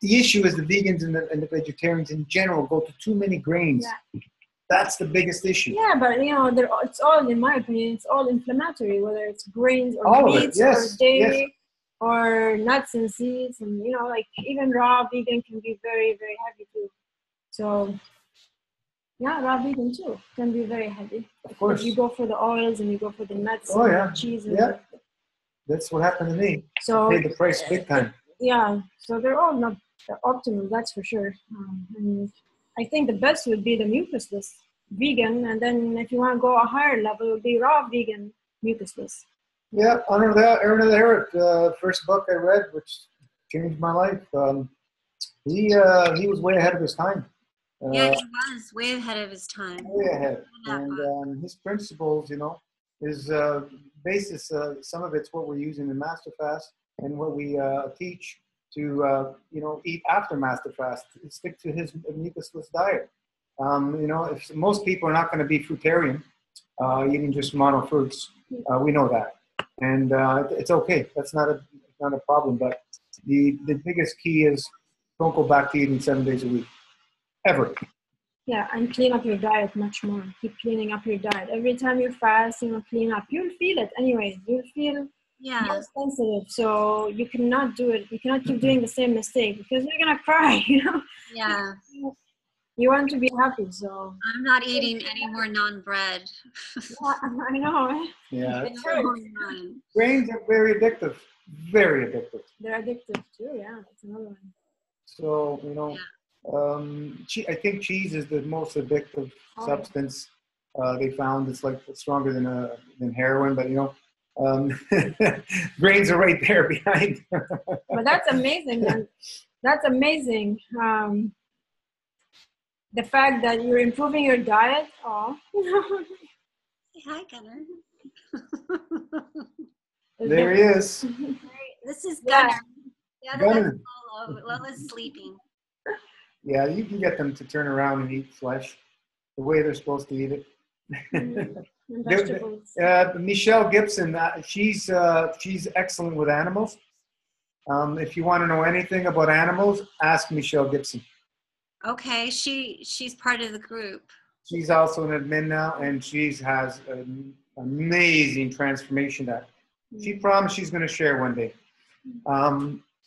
issue is the vegans and the vegetarians in general go to too many grains. Yeah. That's the biggest issue. Yeah, but it's all, in my opinion, it's all inflammatory, whether it's grains or meats or dairy or nuts and seeds, and like even raw vegan can be very, very heavy too. So raw vegan too can be very heavy. Of course. If you go for the oils and you go for the nuts and cheese. That's what happened to me. So I paid the price big time. Yeah, so they're all not optimal, that's for sure. And I think the best would be the mucusless. vegan, and then if you want to go a higher level, it would be raw vegan mucusless. Yeah, Under the Herod, first book I read, which changed my life. He was way ahead of his time. Yeah, he was way ahead of his time. Way ahead. And his principles, his basis, some of it's what we're using in Master Fast and what we teach to, eat after Master Fast. Stick to his mucusless diet. If most people are not going to be fruitarian, eating just mono fruits, we know that. And it's okay. That's not a problem. But the biggest key is don't go back to eating 7 days a week, ever. Yeah, and clean up your diet much more. Keep cleaning up your diet. Every time you fast, clean up. You'll feel it anyways. You'll feel more sensitive. So you cannot do it. You cannot keep doing the same mistake because you're gonna cry. Yeah. You want to be happy, so. I'm not eating any more non-bread. Yeah, I know. Yeah. Grains are very addictive. Very addictive. They're addictive too, yeah. That's another one. So, I think cheese is the most addictive substance they found. It's like stronger than heroin, but grains are right there behind. But that's amazing. Man. That's amazing. The fact that you're improving your diet. Oh. Say hi, Gunnar. There he is. This is Gunnar. Yeah, Gunnar. Lola's sleeping. Yeah, you can get them to turn around and eat flesh the way they're supposed to eat it. Michelle Gibson, she's excellent with animals. If you want to know anything about animals, ask Michelle Gibson. Okay, she's part of the group. She's also an admin now, and she has an amazing transformation that she promised she's going to share one day.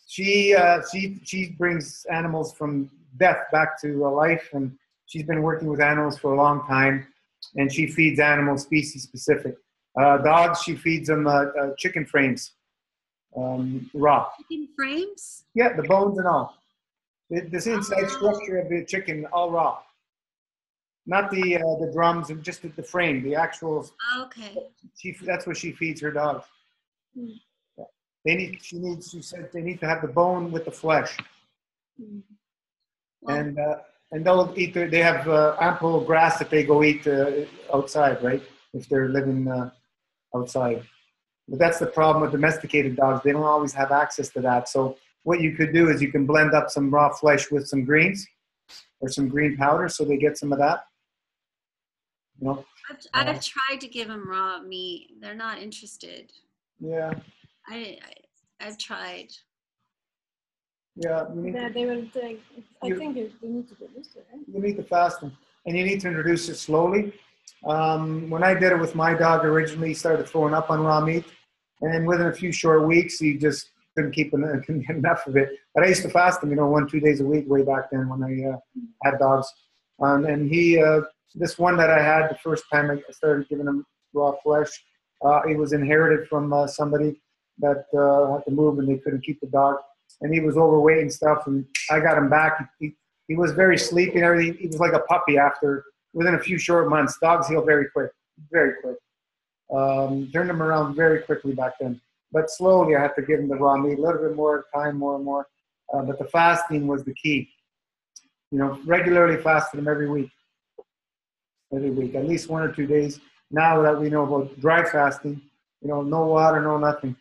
She brings animals from death back to life, and she's been working with animals for a long time, and she feeds animals species specific. Dogs, she feeds them chicken frames, raw. Chicken frames? Yeah, the bones and all. This inside structure of the chicken, all raw. Not the drums, and just the frame, the actual. Okay. That's what she feeds her dogs. Yeah. She said they need to have the bone with the flesh. And they'll eat. They have ample grass that they go eat outside, right? If they're living outside. But that's the problem with domesticated dogs. They don't always have access to that. So what you could do is you can blend up some raw flesh with some greens or some green powder so they get some of that. I've tried to give them raw meat. They're not interested. Yeah. I've tried. Yeah. They will think. I think you need to do this, right? You need to fast them, and you need to introduce it slowly. When I did it with my dog originally, he started throwing up on raw meat, and within a few short weeks, he just couldn't get enough of it. But I used to fast him, 1-2 days a week way back then when I had dogs. And he, this one that I had the first time I started giving him raw flesh, it was inherited from somebody that had to move and they couldn't keep the dog. And he was overweight and stuff. And I got him back. He was very sleepy and everything. He was like a puppy within a few short months. Dogs heal very quick, very quick. Turned him around very quickly back then. But slowly I had to give him the raw meat, a little bit more time, more and more. But the fasting was the key. Regularly fasted him every week, at least 1 or 2 days. Now that we know about dry fasting, no water, no nothing.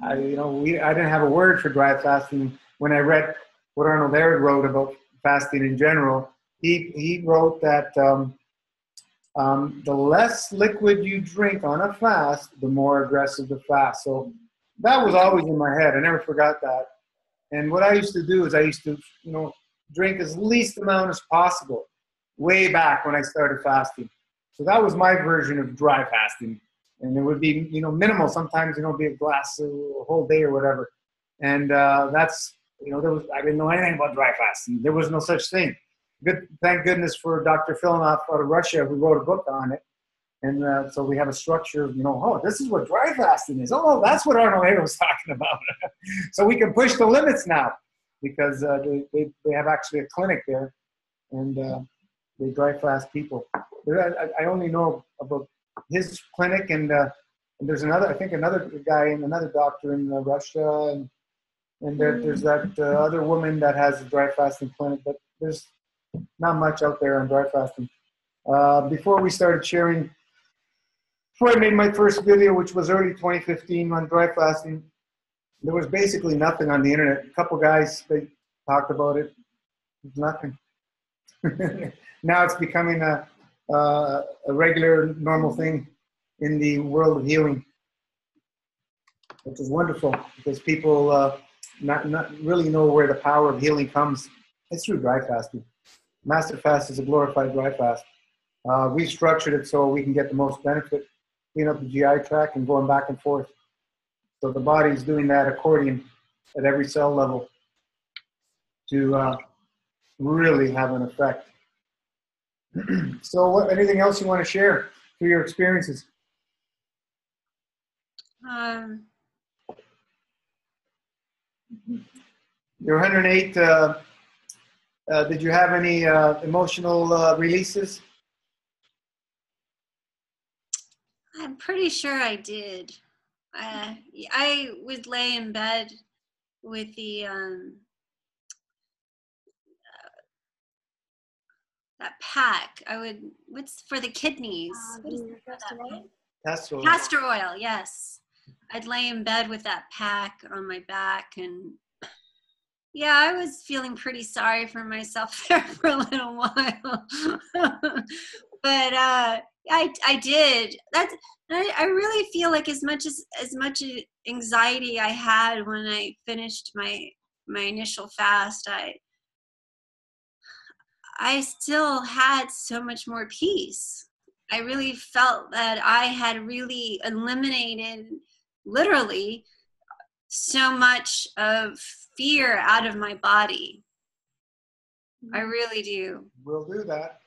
I didn't have a word for dry fasting when I read what Arnold Ehret wrote about fasting in general. He wrote that the less liquid you drink on a fast, the more aggressive the fast. So that was always in my head. I never forgot that. And what I used to do is I used to, drink as least amount as possible way back when I started fasting. So that was my version of dry fasting. And it would be, minimal. Sometimes, be a glass a whole day or whatever. And that's, I didn't know anything about dry fasting. There was no such thing. Thank goodness for Dr. Filinoff out of Russia who wrote a book on it. And so we have a structure of, this is what dry fasting is. Oh, that's what Arnold Ehret was talking about. So we can push the limits now because they have actually a clinic there. And They dry fast people. I only know about his clinic, and there's another, I think another guy and another doctor in Russia, and there's that other woman that has a dry fasting clinic, but there's not much out there on dry fasting. Before we started sharing, before I made my first video, which was early 2015 on dry fasting, there was basically nothing on the internet. A couple guys, they talked about it. There's nothing. Now it's becoming a regular, normal thing in the world of healing, which is wonderful because people not really know where the power of healing comes. It's through dry fasting. Master fast is a glorified dry fast. We've structured it so we can get the most benefit, clean up the GI tract and going back and forth. So the body's doing that accordion at every cell level to really have an effect. So anything else you want to share through your experiences? You're 108. Did you have any emotional releases? I'm pretty sure I did. I would lay in bed with the that pack. What's for the kidneys? What is Castor oil? Castor oil. Castor oil, yes. I'd lay in bed with that pack on my back, and yeah, I was feeling pretty sorry for myself there for a little while. But I did. I really feel like as much anxiety I had when I finished my initial fast, I still had so much more peace. I really felt that I had really eliminated, literally, so much of fear out of my body. I really do. We'll do that.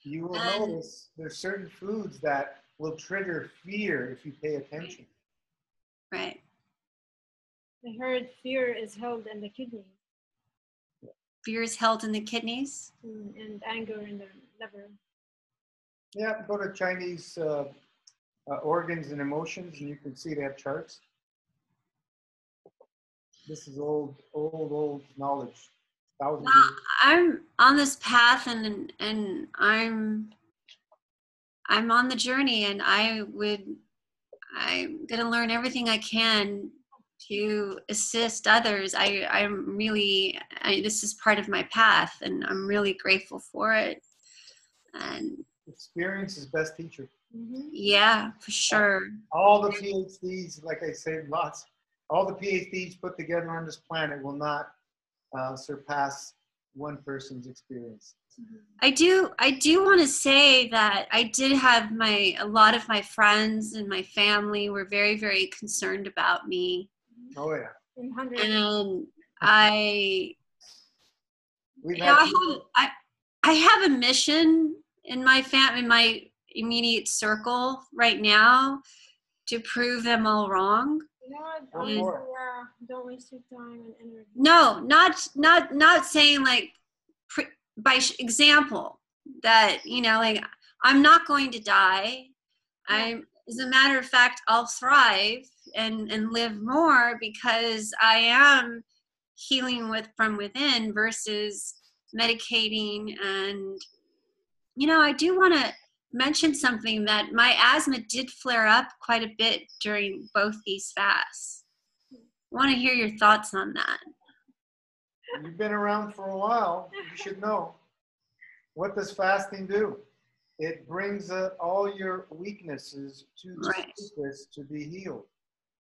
You will notice there's certain foods that will trigger fear if you pay attention. Right. I heard fear is held in the kidneys. Fear is held in the kidneys? And anger in the liver. Yeah, go to Chinese organs and emotions, and you can see they have charts. This is old knowledge. Thousands Well, I'm on this path, and I'm on the journey, and I'm gonna learn everything I can to assist others. This is part of my path, and I'm really grateful for it. And experience is best teacher. Yeah, for sure. All the PhDs, like I say, all the PhDs put together on this planet will not surpass one person's experience. I do want to say that I did have a lot of my friends and my family were very, very concerned about me. Oh yeah. And I have a mission in my family, in my immediate circle right now, to prove them all wrong. Don't waste your time and energy. No, not saying like by example that, like, I'm not going to die. As a matter of fact, I'll thrive and live more because I am healing from within versus medicating. And I do want to mention something, that my asthma did flare up quite a bit during both these fasts. I want to hear your thoughts on that. You've been around for a while. You should know. What does fasting do? It brings all your weaknesses to the surface to be healed.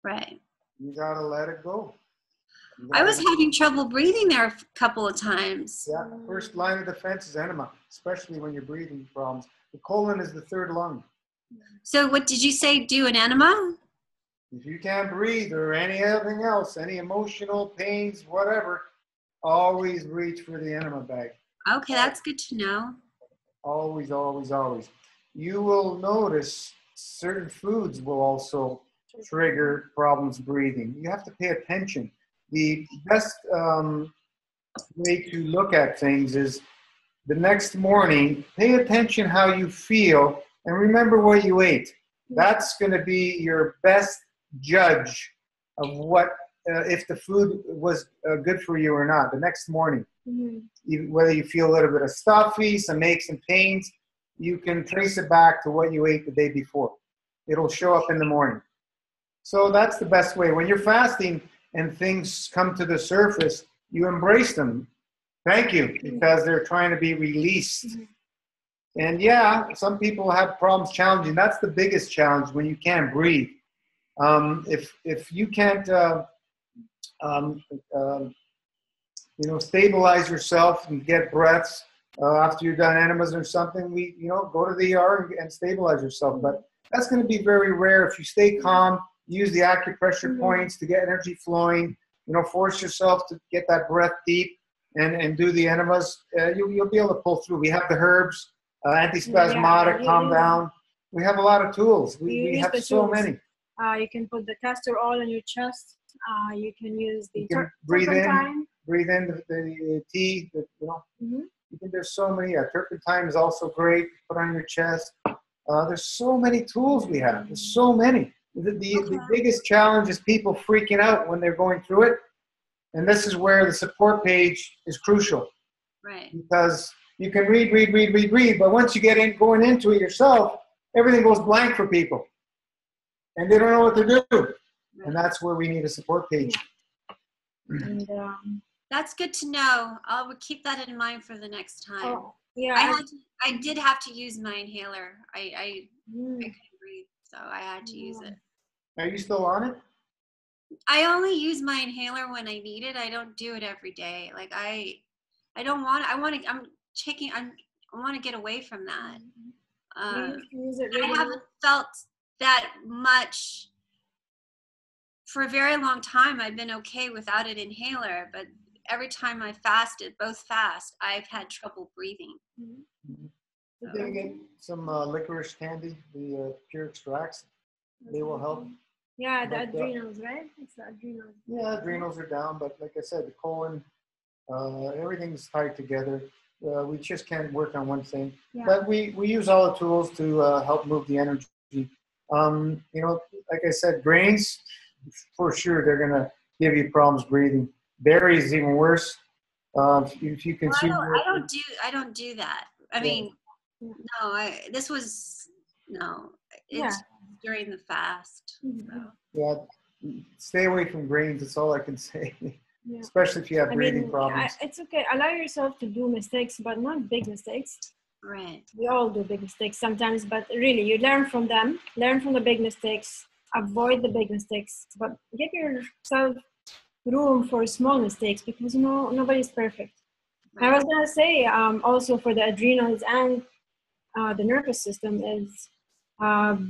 Right. You gotta let it go. I was having trouble breathing there a couple of times. Yeah, first line of defense is enema, especially when you're breathing problems. The colon is the third lung. So what did you say, do an enema? If you can't breathe or anything else, any emotional pains, whatever, always reach for the enema bag. Okay, that's good to know. Always, always, always. You will notice certain foods will also trigger problems breathing. You have to pay attention. The best way to look at things is the next morning, pay attention how you feel and remember what you ate. That's going to be your best judge of what, if the food was good for you or not the next morning. Even whether you feel a little bit of stuffy, some aches and pains, you can trace it back to what you ate the day before. It'll show up in the morning. So that's the best way. When you're fasting and things come to the surface, you embrace them. Thank you, because they're trying to be released. And yeah, some people have problems challenging. That's the biggest challenge, when you can't breathe. If you can't, stabilize yourself and get breaths after you've done enemas or something, go to the ER and stabilize yourself. But that's going to be very rare. If you stay calm, use the acupressure points to get energy flowing, force yourself to get that breath deep and do the enemas, you'll be able to pull through. We have the herbs, antispasmodic, calm down. We have a lot of tools. We have so many. You can put the castor oil on your chest. You can use the turpentine. Breathe in the tea. There's so many. Turpentine is also great. Put on your chest. There's so many tools we have. There's so many. The biggest challenge is people freaking out when they're going through it. And this is where the support page is crucial. Right. Because you can read, but once you get going into it yourself, everything goes blank for people. And they don't know what to do. Right. And that's where we need a support page. And, that's good to know. I'll keep that in mind for the next time. Oh, yeah. I did have to use my inhaler. I couldn't breathe, so I had to use it. Are you still on it? I only use my inhaler when I need it. I don't do it every day. Like I want to get away from that. Use it I haven't felt that much for a very long time. I've been okay without an inhaler, but every time I fasted, both fast, I've had trouble breathing. You can get some licorice candy, the pure extracts. They will help. Yeah, the adrenals, right? It's the adrenals. Yeah, adrenals are down, but like I said, the colon, everything's tied together. We just can't work on one thing. Yeah. But we use all the tools to help move the energy. Like I said, grains, for sure, they're going to give you problems breathing. Berries even worse. If you consume, I don't do that. I mean, no. It's during the fast. So. Yeah, stay away from grains. That's all I can say. Yeah. Especially if you have breathing problems. It's okay. Allow yourself to do mistakes, but not big mistakes. Right. We all do big mistakes sometimes, but really, you learn from them. Learn from the big mistakes. Avoid the big mistakes, but give yourself room for small mistakes, because nobody's perfect. Right. I was gonna say also for the adrenals and the nervous system is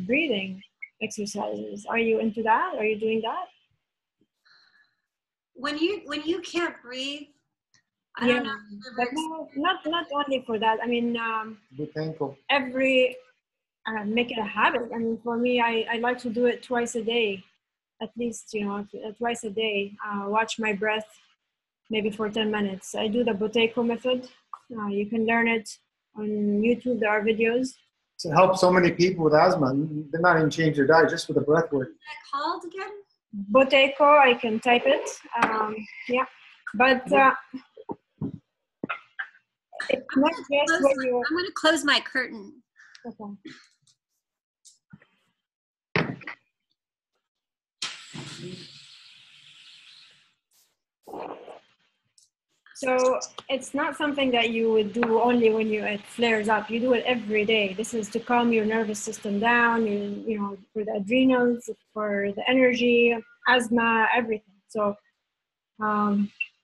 breathing exercises. Are you into that? Are you doing that? When you can't breathe, I don't know. But not only for that. I mean, be thankful. Make it a habit. I mean, for me, I like to do it twice a day. At least, twice a day, watch my breath, maybe for 10 minutes. I do the Buteyko method. You can learn it on YouTube. There are videos. It helps so many people with asthma. They're not even change their diet just with the breath work. What's that called again? Buteyko, I can type it. But it's not just when you... I'm going to close my curtain. Okay. So it's not something that you would do only when it flares up. You do it every day. This is to calm your nervous system down, for the adrenals, for the energy, asthma, everything. So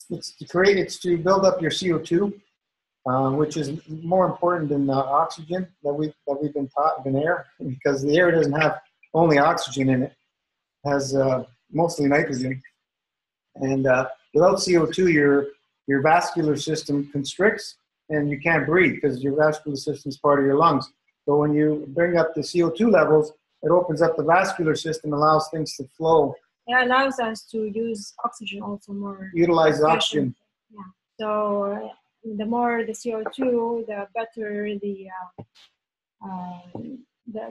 it's to build up your CO2, which is more important than oxygen that we've been taught in air, because the air doesn't have only oxygen in it. It has mostly nitrogen, and without CO2, your vascular system constricts and you can't breathe, because your vascular system is part of your lungs. So when you bring up the CO2 levels, it opens up the vascular system, allows things to flow. It allows us to use oxygen also more. Utilize oxygen. Yeah. So the more the CO2, the better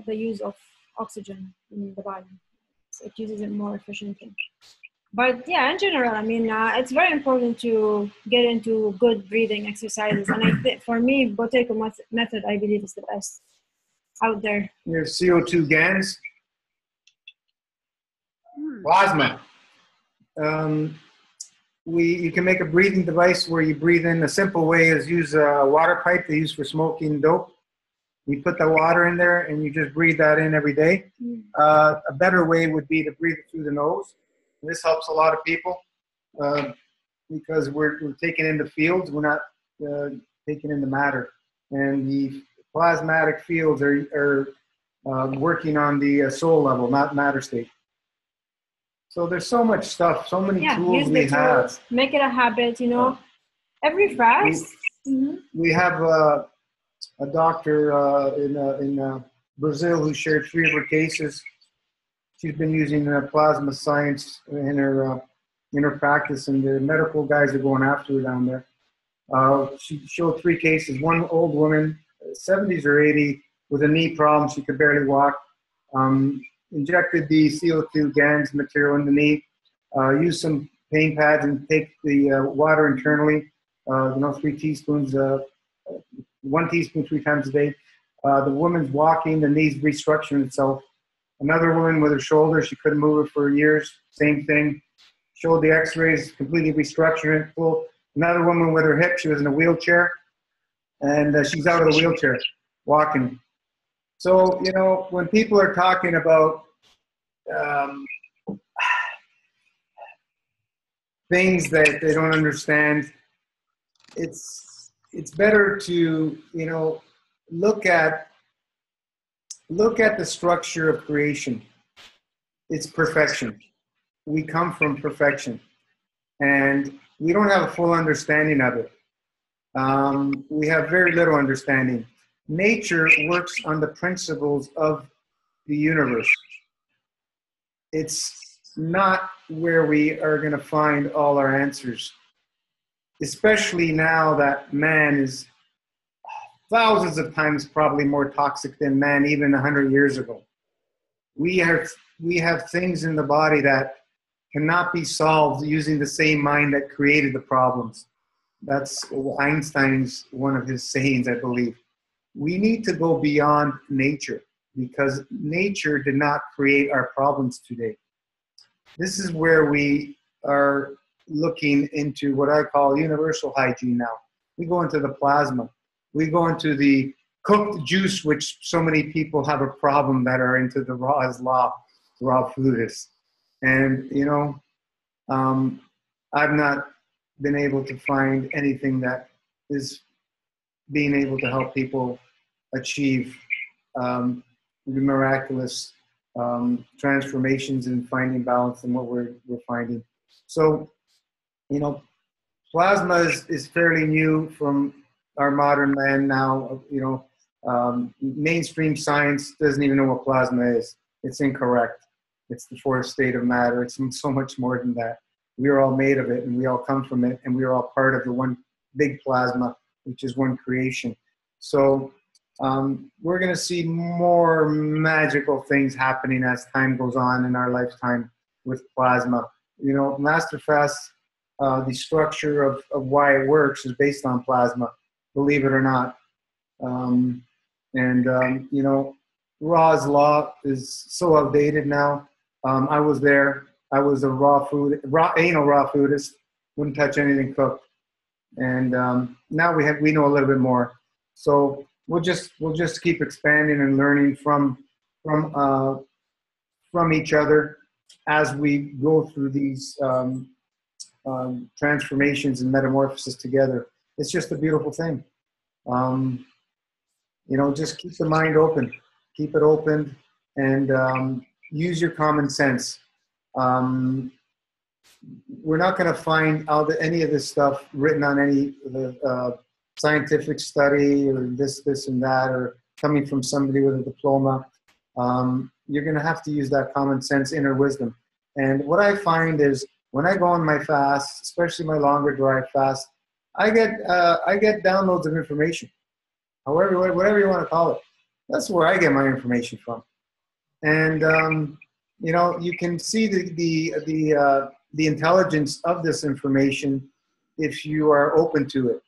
the use of oxygen in the body. So it uses it more efficiently. But yeah, in general, I mean, it's very important to get into good breathing exercises. And I think for me, Buteyko method, I believe, is the best out there. Your CO2 GANs, plasma. You can make a breathing device where you breathe in. A simple way is use a water pipe they use for smoking dope. You put the water in there and you just breathe that in every day. A better way would be to breathe it through the nose. This helps a lot of people because we're taking in the fields, we're not taking in the matter. And the plasmatic fields are working on the soul level, not matter state. So there's so much stuff, so many tools we have. Make it a habit, you know. Every fast. We have a doctor in Brazil who shared 3 of her cases. She's been using plasma science in her practice, and the medical guys are going after her down there. She showed 3 cases. One old woman, 70s or 80, with a knee problem. She could barely walk. Injected the CO2 GANs material in the knee. Used some pain pads and take the water internally. 3 teaspoons, 1 teaspoon 3 times a day. The woman's walking, the knee's restructuring itself. Another woman with her shoulder, she couldn't move it for years. Same thing. Showed the x-rays, completely restructuring it full. Another woman with her hip, she was in a wheelchair. And she's out of the wheelchair, walking. So, you know, when people are talking about things that they don't understand, it's better to, you know, look at the structure of creation. It's perfection. We come from perfection, and we don't have a full understanding of it. We have very little understanding. Nature works on the principles of the universe. It's not where we are going to find all our answers, especially now that man is thousands of times probably more toxic than man even 100 years ago. We have things in the body that cannot be solved using the same mind that created the problems. That's Einstein's, one of his sayings, I believe. We need to go beyond nature because nature did not create our problems today. This is where we are looking into what I call universal hygiene now. We go into the plasma. We go into the cooked juice, which so many people have a problem that are into the raw foodists. And, you know, I've not been able to find anything that is being able to help people achieve the miraculous transformations and finding balance in what we're finding. So, you know, plasma is fairly new from our modern land now. You know, mainstream science doesn't even know what plasma is. It's incorrect. It's the fourth state of matter. It's so much more than that. We are all made of it, and we all come from it, and we are all part of the one big plasma, which is one creation. So we're going to see more magical things happening as time goes on in our lifetime with plasma. You know, MasterFast, the structure of why it works is based on plasma, believe it or not. You know, Ra's law is so outdated now. I was there. I was a anal raw foodist. Wouldn't touch anything cooked. And now we know a little bit more. So we'll just keep expanding and learning from each other as we go through these transformations and metamorphosis together. It's just a beautiful thing. You know, just keep the mind open, keep it open, and use your common sense. We're not going to find any of this stuff written on any scientific study or this and that, or coming from somebody with a diploma. You're going to have to use that common sense, inner wisdom. And what I find is when I go on my fast, especially my longer dry fast, I get downloads of information, however, whatever you want to call it. That's where I get my information from. And you know, you can see the intelligence of this information if you are open to it.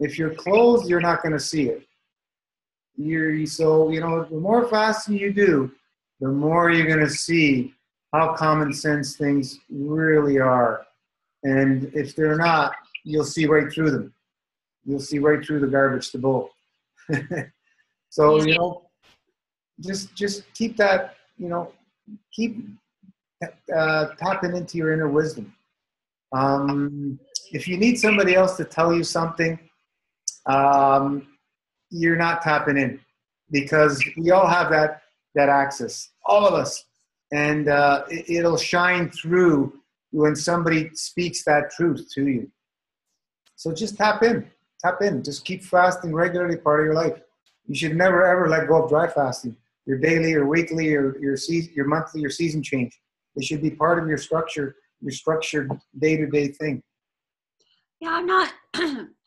If you're closed, you're not going to see it. So you know, the more fasting you do, the more you're going to see how common sense things really are. And if they're not, you'll see right through them. You'll see right through the garbage, the bull. So you know, just keep that. You know, keep tapping into your inner wisdom. If you need somebody else to tell you something, you're not tapping in, because we all have that access, all of us, and it'll shine through when somebody speaks that truth to you. So just tap in, just keep fasting regularly, part of your life. You should never ever let go of dry fasting, your daily or weekly or your monthly or season change. It should be part of your structure, your structured day-to-day thing. Yeah, I'm not,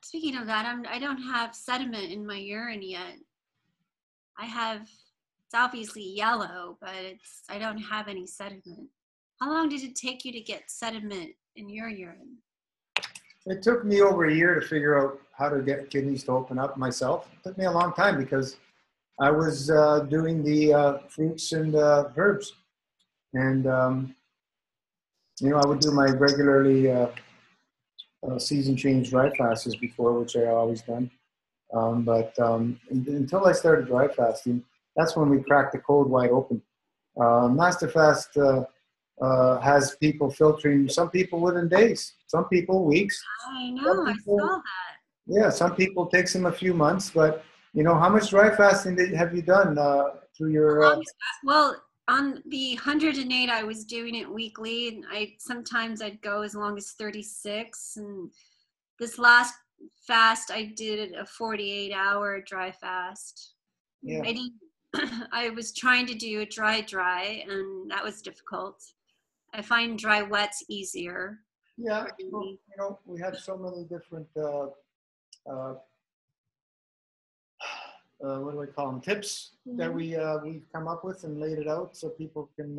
speaking of that, I don't have sediment in my urine yet. It's obviously yellow, but I don't have any sediment. How long did it take you to get sediment in your urine? It took me over a year to figure out how to get kidneys to open up myself. It took me a long time because I was doing the fruits and herbs. And, you know, I would do my regularly season change dry fasts before, which I always done. But until I started dry fasting, that's when we cracked the code wide open. Master Fast has people filtering, some people within days, some people weeks. I know, I saw that. Yeah, some people takes them a few months, but you know, how much dry fasting have you done through your? Well, on the 108, I was doing it weekly, and sometimes I'd go as long as 36. And this last fast, I did a 48-hour dry fast. Yeah. I was trying to do a dry, and that was difficult. I find dry wet's easier. Yeah, well, you know, we have so many different what do I call them? Tips that we've come up with and laid it out so people can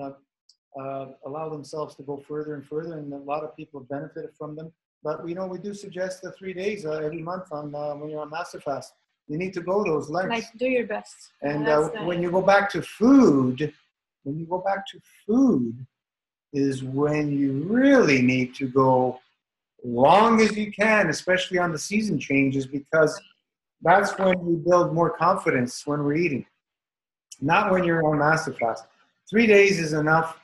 allow themselves to go further and further, and a lot of people have benefited from them. But you know, we do suggest the 3 days every month on when you're on Master Fast. You need to go those lengths. Like, do your best. And when you go back to food, is when you really need to go long as you can, especially on the season changes, because that's when you build more confidence when we're eating, not when you're on Master Fast. 3 days is enough.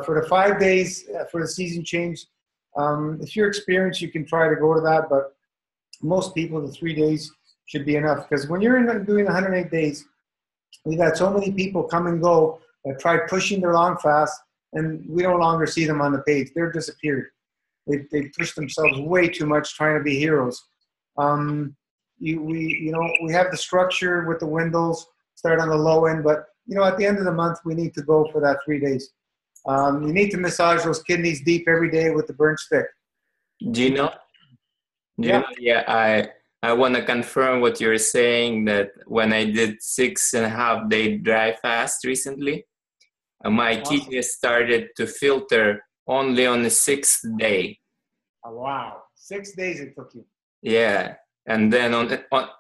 For the 5 days for the season change, if you're experienced, you can try to go to that, but most people, the 3 days should be enough, because when you're doing 108 days, we've had so many people come and go that tried pushing their long fast, and we no longer see them on the page. They're disappeared. They pushed themselves way too much trying to be heroes. We have the structure with the windows, start on the low end, but you know, at the end of the month, we need to go for that 3 days. You need to massage those kidneys deep every day with the burn stick. Do you know? Yeah, I want to confirm what you're saying, that when I did 6.5 day dry fast recently, my kidneys started to filter only on the 6th day. Oh, wow. 6 days it took you. Yeah. And then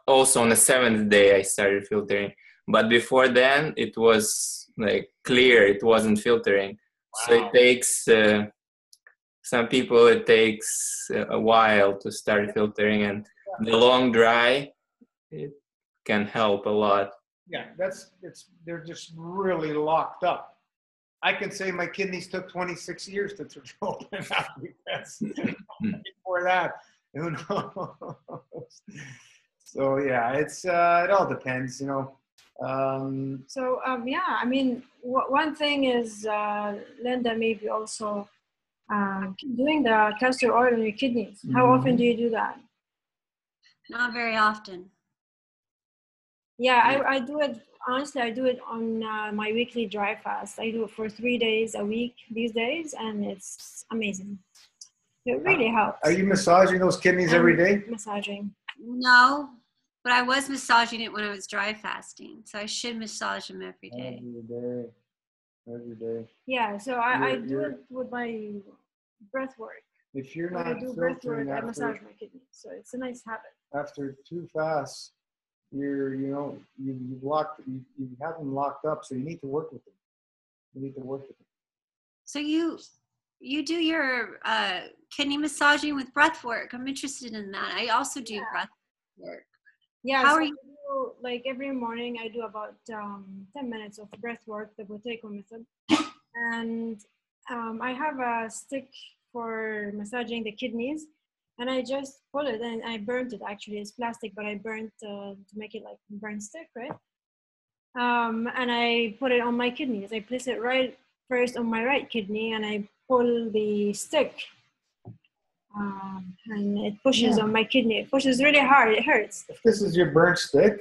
also on the 7th day, I started filtering. But before then, it was like clear. It wasn't filtering. Wow. So it takes, some people, it takes a while to start filtering. And the long dry, it can help a lot. Yeah, they're just really locked up. I can say my kidneys took 26 years to open up, because before that, who knows? So yeah, it all depends, you know. Yeah, I mean, one thing is, Linda, maybe also doing the castor oil on your kidneys. How often do you do that? Not very often. Yeah, I do it. Honestly, I do it on my weekly dry fast. I do it for 3 days a week these days, and it's amazing. It really helps. Are you massaging those kidneys every day? Massaging. No, but I was massaging it when I was dry fasting, so I should massage them every day. Every day. Yeah, so I do it with my breath work. If you're When I not do breath work, filtering I massage my kidneys. So it's a nice habit. after 2 fasts, you have them locked up, so you need to work with them. You need to work with them. So you do your kidney massaging with breath work. I'm interested in that. I also do breath work. Yeah, How so are you? I do, like every morning I do about 10 minutes of breath work, the Boteco method. And I have a stick for massaging the kidneys, and I just pull it, and I burnt it. Actually, it's plastic, but I burnt to make it like burnt stick, right? And I put it on my kidneys. I place it right first on my right kidney, and I pull the stick, and it pushes on my kidney. It pushes really hard. It hurts. If this is your burnt stick,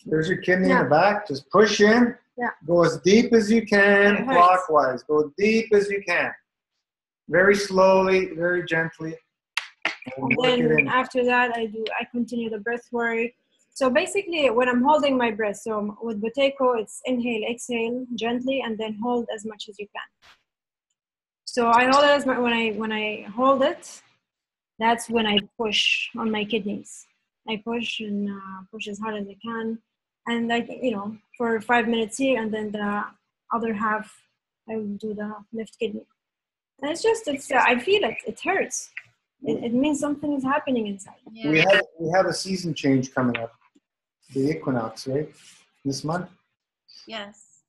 there's your kidney in the back. Just push in. Yeah. Go as deep as you can, clockwise. Go deep as you can. Very slowly, very gently. And then after that, I continue the breath work. So basically, when I'm holding my breath, so with Boteco, it's inhale, exhale gently, and then hold as much as you can. So I hold it when I hold it, that's when I push on my kidneys. I push and push as hard as I can, and for 5 minutes here, and then the other half I will do the left kidney. And it's I feel it. It hurts. It means something is happening inside. Yeah. We have a season change coming up, the equinox, right? This month. Yes.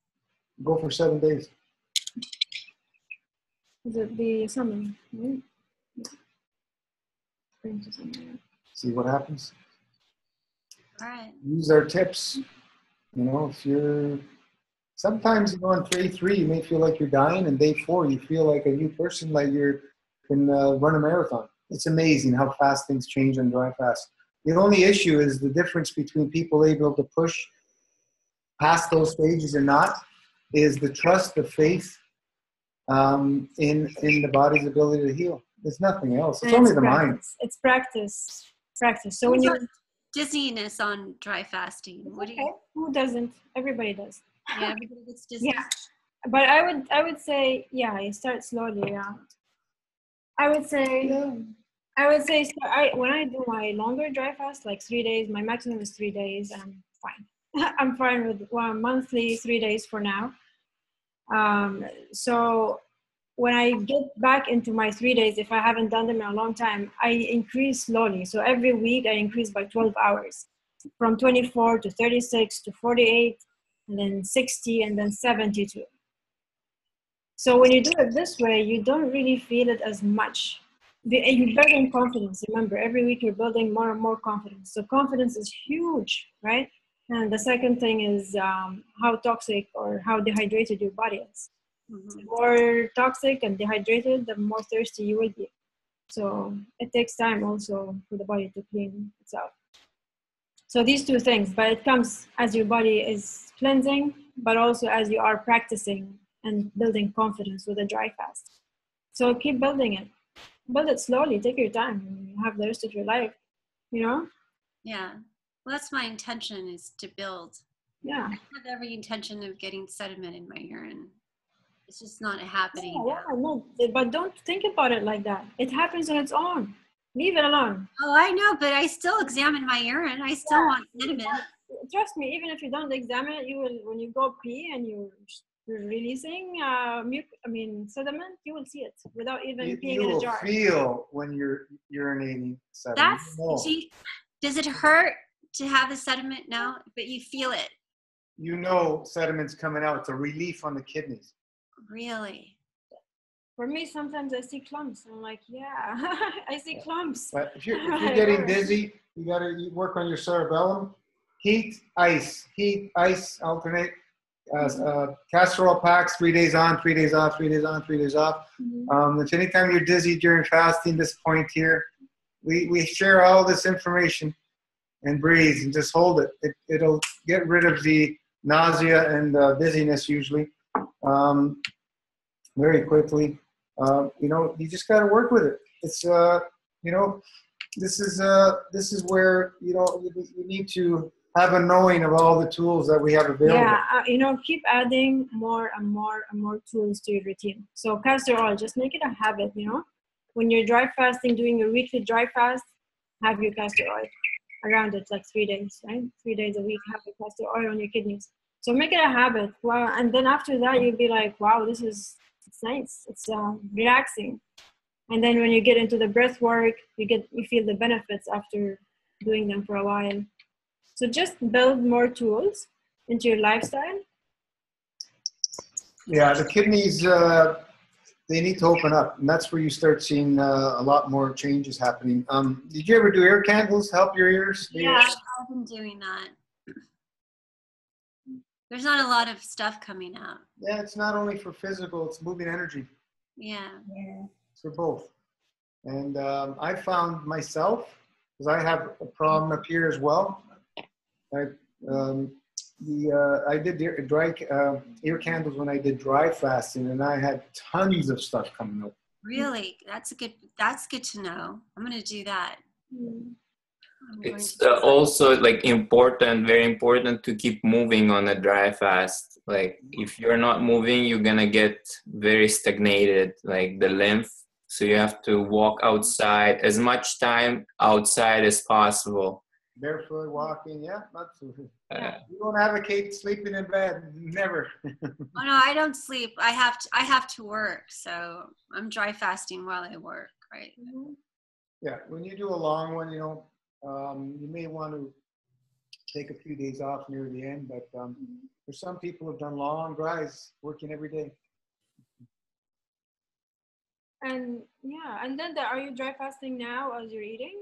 Go for 7 days. Is it the summer? Right? Spring to summer. See what happens. All right. Use our tips. If you're sometimes on day 3 you may feel like you're dying, and day 4 you feel like a new person, like you can run a marathon. It's amazing how fast things change on dry fast. The only issue is the difference between people able to push past those stages and not is the trust, the faith in the body's ability to heal. There's nothing else. It's only the mind. It's practice. So when you dizziness on dry fasting, who doesn't? Everybody does. Yeah, everybody gets dizzy. Yeah, but I would say you start slowly. Yeah, I would say when I do my longer dry fast, like 3 days, my maximum is 3 days, and I'm fine. I'm fine with monthly 3 days for now. So when I get back into my 3 days, if I haven't done them in a long time, I increase slowly. So every week I increase by 12 hours, from 24 to 36 to 48, and then 60, and then 72. So when you do it this way, you don't really feel it as much. You're building confidence. Remember, every week you're building more and more confidence. So confidence is huge, right? And the second thing is how toxic or how dehydrated your body is. Mm-hmm. The more toxic and dehydrated, the more thirsty you will be. So it takes time also for the body to clean itself. So these two things, but it comes as your body is cleansing, but also as you are practicing and building confidence with a dry fast. So keep building it. Build it slowly. Take your time. You have the rest of your life, Yeah. Well, that's my intention, is to build. Yeah. I have every intention of getting sediment in my urine. It's just not happening. No, but don't think about it like that. It happens on its own. Leave it alone. Oh, I know, but I still examine my urine. I still want sediment. Trust me, even if you don't examine it, you will, when you go pee and you're releasing sediment, you will see it without even peeing in a jar. You will feel when you're urinating sediment. Does it hurt to have the sediment? No, but you feel it. Sediment's coming out. It's a relief on the kidneys. Really? For me, sometimes I see clumps. I'm like, I see clumps. But if you're getting dizzy, you got to work on your cerebellum. Heat, ice, alternate. Casserole packs, 3 days on, 3 days off, 3 days on, 3 days off. Mm-hmm. If anytime you're dizzy during fasting, this point here, we share all this information and breathe and just hold it. It'll get rid of the nausea and dizziness usually very quickly. You just got to work with it. it's you know, this is where, you know, you need to have a knowing of all the tools that we have available. Yeah, you know, keep adding more and more and more tools to your routine. So castor oil, just make it a habit, you know. When you're dry fasting, doing your weekly dry fast, have your castor oil around it, like 3 days, right? 3 days a week, have your castor oil on your kidneys. So make it a habit. Wow. And then after that, you'll be like, wow, it's nice. It's relaxing. And then when you get into the breath work, you feel the benefits after doing them for a while. So just build more tools into your lifestyle. Yeah, the kidneys, they need to open up, and that's where you start seeing a lot more changes happening. Did you ever do ear candles to help your ears? Yeah, I've been doing that. There's not a lot of stuff coming out. Yeah, it's not only for physical, it's moving energy. Yeah. It's for both. And I found myself, because I have a problem up here as well. I did dry ear candles when I did dry fasting, and I had tons of stuff coming up. Really? That's good to know. I'm going to do that. It's also like very important to keep moving on a dry fast. Like if you're not moving, you're gonna get very stagnated, like the lymph. So you have to walk outside, as much time outside as possible. Barefoot walking, yeah, absolutely. You don't advocate sleeping in bed, never. Oh no, I don't sleep. I have to work, so I'm dry fasting while I work, right? Yeah, when you do a long one, you know, you may want to take a few days off near the end, but for some people who've done long dries, working every day. And yeah, and then are you dry fasting now as you're eating?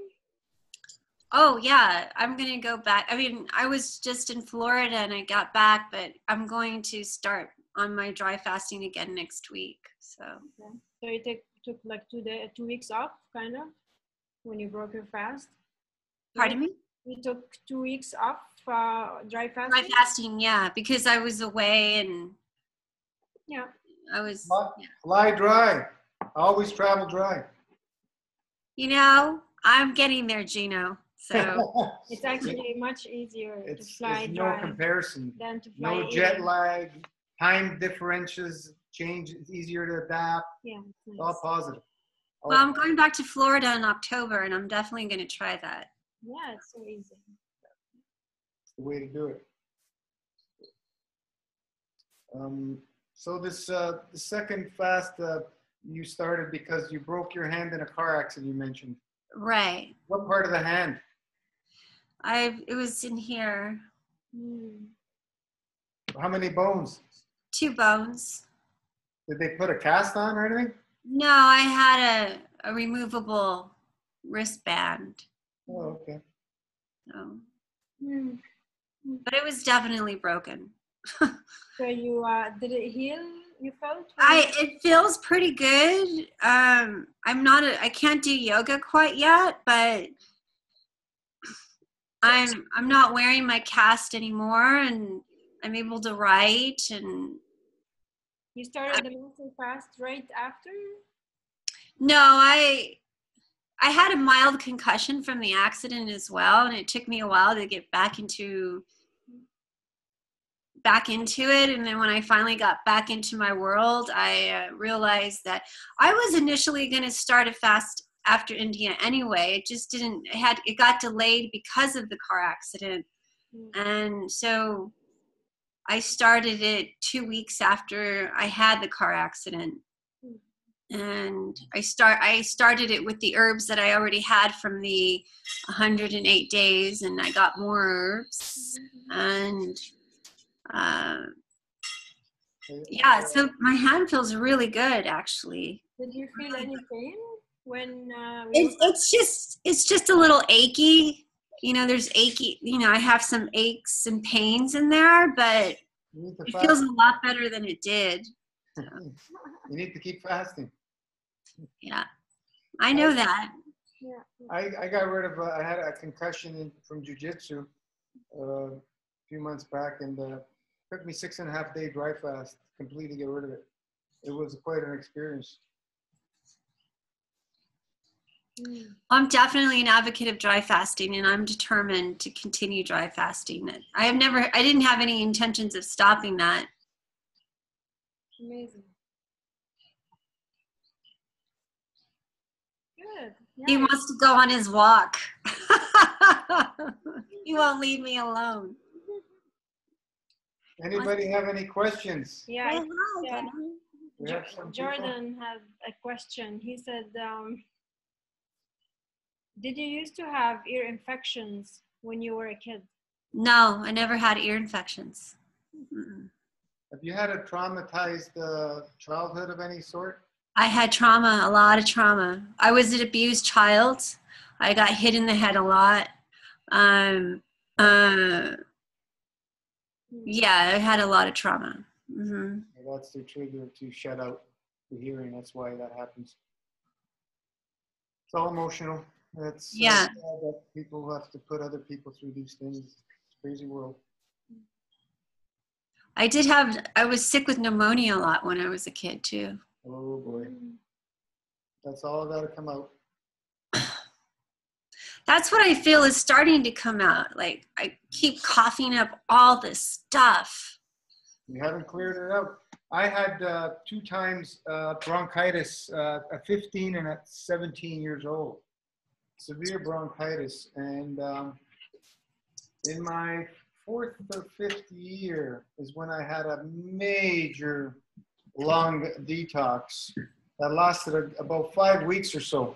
Oh yeah, I'm gonna go back. I mean, I was just in Florida and I got back, but I'm going to start on my dry fasting again next week. So. Okay. So you took like 2 weeks off, kind of, when you broke your fast. Pardon me? You took 2 weeks off dry fasting? Dry fasting, yeah, because I was away and yeah, I was fly dry. Always travel dry. You know, I'm getting there, Gino. So it's actually much easier to fly dry. No comparison. Than to fly. No jet lag. Time differentials change. It's easier to adapt. Yeah, it's all positive. Well, I'm going back to Florida in October, and I'm definitely going to try that. Yeah, it's so easy. It's the way to do it. So this the second fast you started because you broke your hand in a car accident. You mentioned. Right. What part of the hand? It was in here. How many bones? 2 bones. Did they put a cast on or anything? No, I had a removable wristband. Oh, okay. So, but it was definitely broken. So you did it heal? You felt? It feels pretty good. I can't do yoga quite yet, but I'm not wearing my cast anymore, and I'm able to write. And you started the mental fast right after? No, I had a mild concussion from the accident as well, and it took me a while to get back into it. And then when I finally got back into my world, I realized that I was initially going to start a fast after India anyway. It just didn't. It got delayed because of the car accident, and so I started it 2 weeks after I had the car accident. And I started it with the herbs that I already had from the 108 days, and I got more herbs, and yeah, so my hand feels really good, actually. Did you feel any pain when it's just a little achy, you know? There's achy, you know, I have some aches and pains in there, but it feels a lot better than it did. So. You need to keep fasting. Yeah, I know that. Yeah. I got rid of, I had a concussion from jiu-jitsu a few months back, and it took me 6.5 day dry fast to completely get rid of it. It was quite an experience. I'm definitely an advocate of dry fasting, and I'm determined to continue dry fasting. I didn't have any intentions of stopping that. Amazing. Good. Yeah. He wants to go on his walk. He won't leave me alone. Anybody have any questions? Yeah. Yeah. We have some people. Jordan has a question. He said, did you used to have ear infections when you were a kid? No, I never had ear infections. Mm-mm. Have you had a traumatized childhood of any sort? I had trauma, a lot of trauma. I was an abused child. I got hit in the head a lot. Yeah, I had a lot of trauma. Mm-hmm. Well, that's the trigger to shut out the hearing. That's why that happens. It's all emotional. It's Yeah. that people have to put other people through these things. It's a crazy world. I was sick with pneumonia a lot when I was a kid too. Oh boy. That's all got to come out. That's what I feel is starting to come out. Like I keep coughing up all this stuff. You haven't cleared it out. I had 2 times bronchitis at 15 and at 17 years old. Severe bronchitis. And in my 4th or 5th year is when I had a major lung detox that lasted about 5 weeks or so.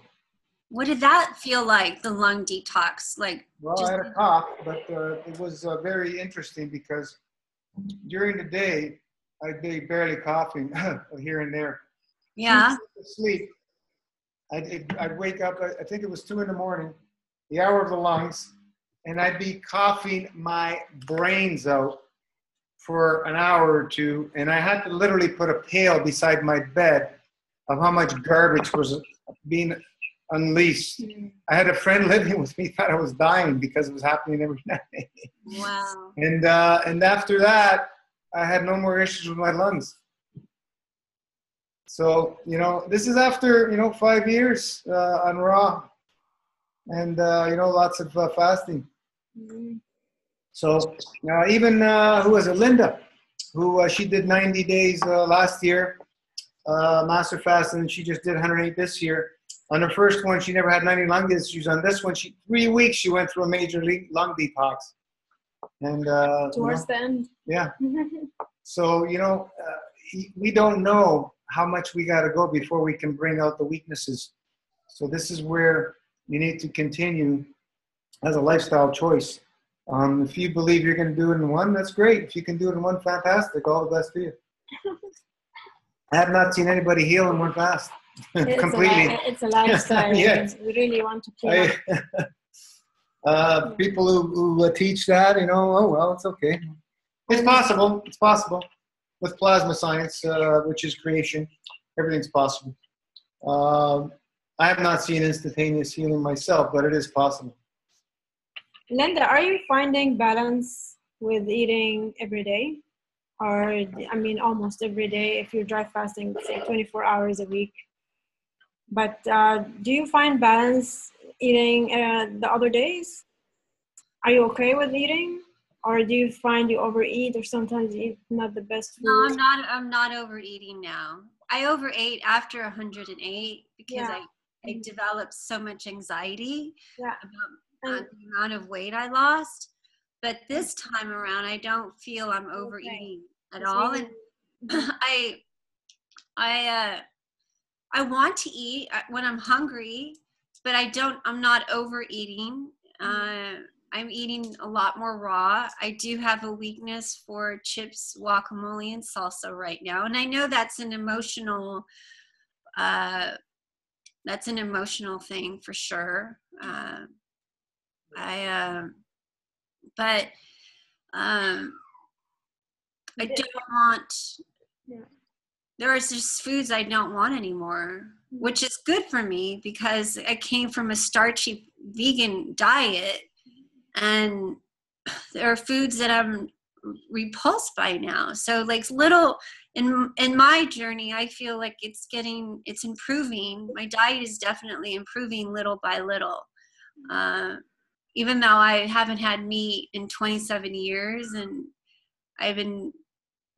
What did that feel like, the lung detox? Like, well, I had a cough, but it was very interesting because during the day, I'd be barely coughing here and there. Yeah. Sleep. I'd wake up, I think it was 2 in the morning, the hour of the lungs, and I'd be coughing my brains out for an hour or two, and I had to literally put a pail beside my bed of how much garbage was being unleashed. I had a friend living with me, thought I was dying because it was happening every night. Wow. And after that, I had no more issues with my lungs. So, this is after, 5 years on raw and, lots of fasting. So even, who was it, Linda, who she did 90 days last year, master fast, and she just did 108 this year. On her first one, she never had 90 lung issues. On this one, 3 weeks, she went through a major lung detox. And towards the end. Yeah. So, we don't know how much we got to go before we can bring out the weaknesses. So this is where you need to continue as a lifestyle choice. If you believe you're going to do it in one, that's great. If you can do it in one, fantastic. All the best to you. I have not seen anybody heal in one fast. Completely. It's a lifestyle. Yeah. We really want to play. People who teach that, oh, well, it's okay. It's possible. It's possible. With plasma science, which is creation, everything's possible. I have not seen instantaneous healing myself, but it is possible. Linda, are you finding balance with eating every day? Or, almost every day if you're dry fasting, say 24 hours a week. But do you find balance eating the other days? Are you okay with eating? Or do you find you overeat or sometimes you eat not the best food? No, I'm not overeating now. I overate after 108 because I developed so much anxiety about the amount of weight I lost. But this time around, I don't feel I'm overeating at all. And I want to eat when I'm hungry, but I'm not overeating. I'm eating a lot more raw. I do have a weakness for chips, guacamole, and salsa right now. And I know that's an emotional thing for sure. But I don't want, there are just foods I don't want anymore, which is good for me because I came from a starchy vegan diet. And there are foods that I'm repulsed by now. So like in my journey, I feel like it's improving. My diet is definitely improving little by little. Even though I haven't had meat in 27 years and I've been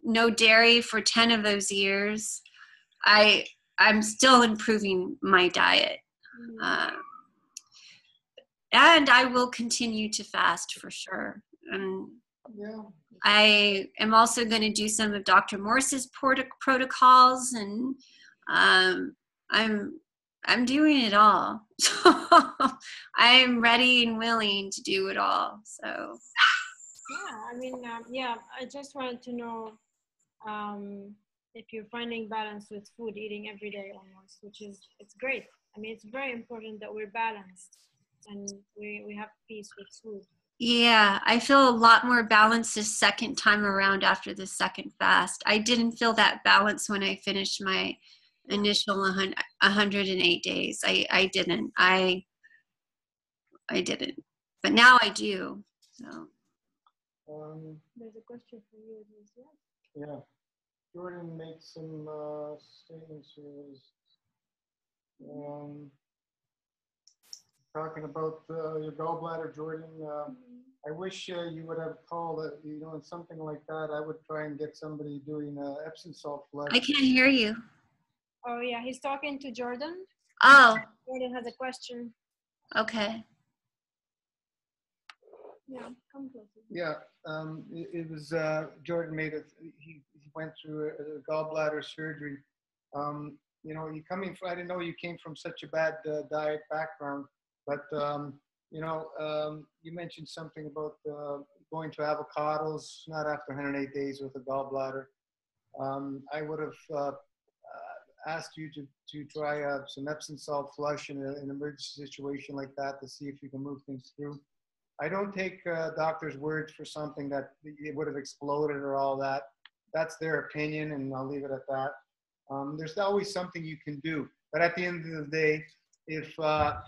no dairy for 10 of those years, I'm still improving my diet. And I will continue to fast for sure. And I am also going to do some of Dr. Morse's protocols, and I'm doing it all. So I'm ready and willing to do it all. So yeah, I mean, I just wanted to know if you're finding balance with food, eating every day almost, it's great. I mean, it's very important that we're balanced and we have peace with food. Yeah, I feel a lot more balanced this second time around after the second fast. I didn't feel that balance when I finished my initial 108 days. I didn't. I didn't. But now I do. So. There's a question for you. Yeah. Jordan made some statements here. Talking about your gallbladder, Jordan. I wish you would have called it, and something like that. I would try and get somebody doing Epsom salt flush. I can't hear you. Oh, yeah. He's talking to Jordan. Oh. Jordan has a question. Okay. Yeah, come closer. Yeah, it was Jordan made it. He went through a gallbladder surgery. You coming from, I didn't know you came from such a bad diet background, but you mentioned something about going to avocados, not after 108 days with a gallbladder. I would have asked you to try some Epsom salt flush in an emergency situation like that to see if you can move things through. I don't take doctors' words for something that it would have exploded or all that. That's their opinion, and I'll leave it at that. There's always something you can do. But at the end of the day, if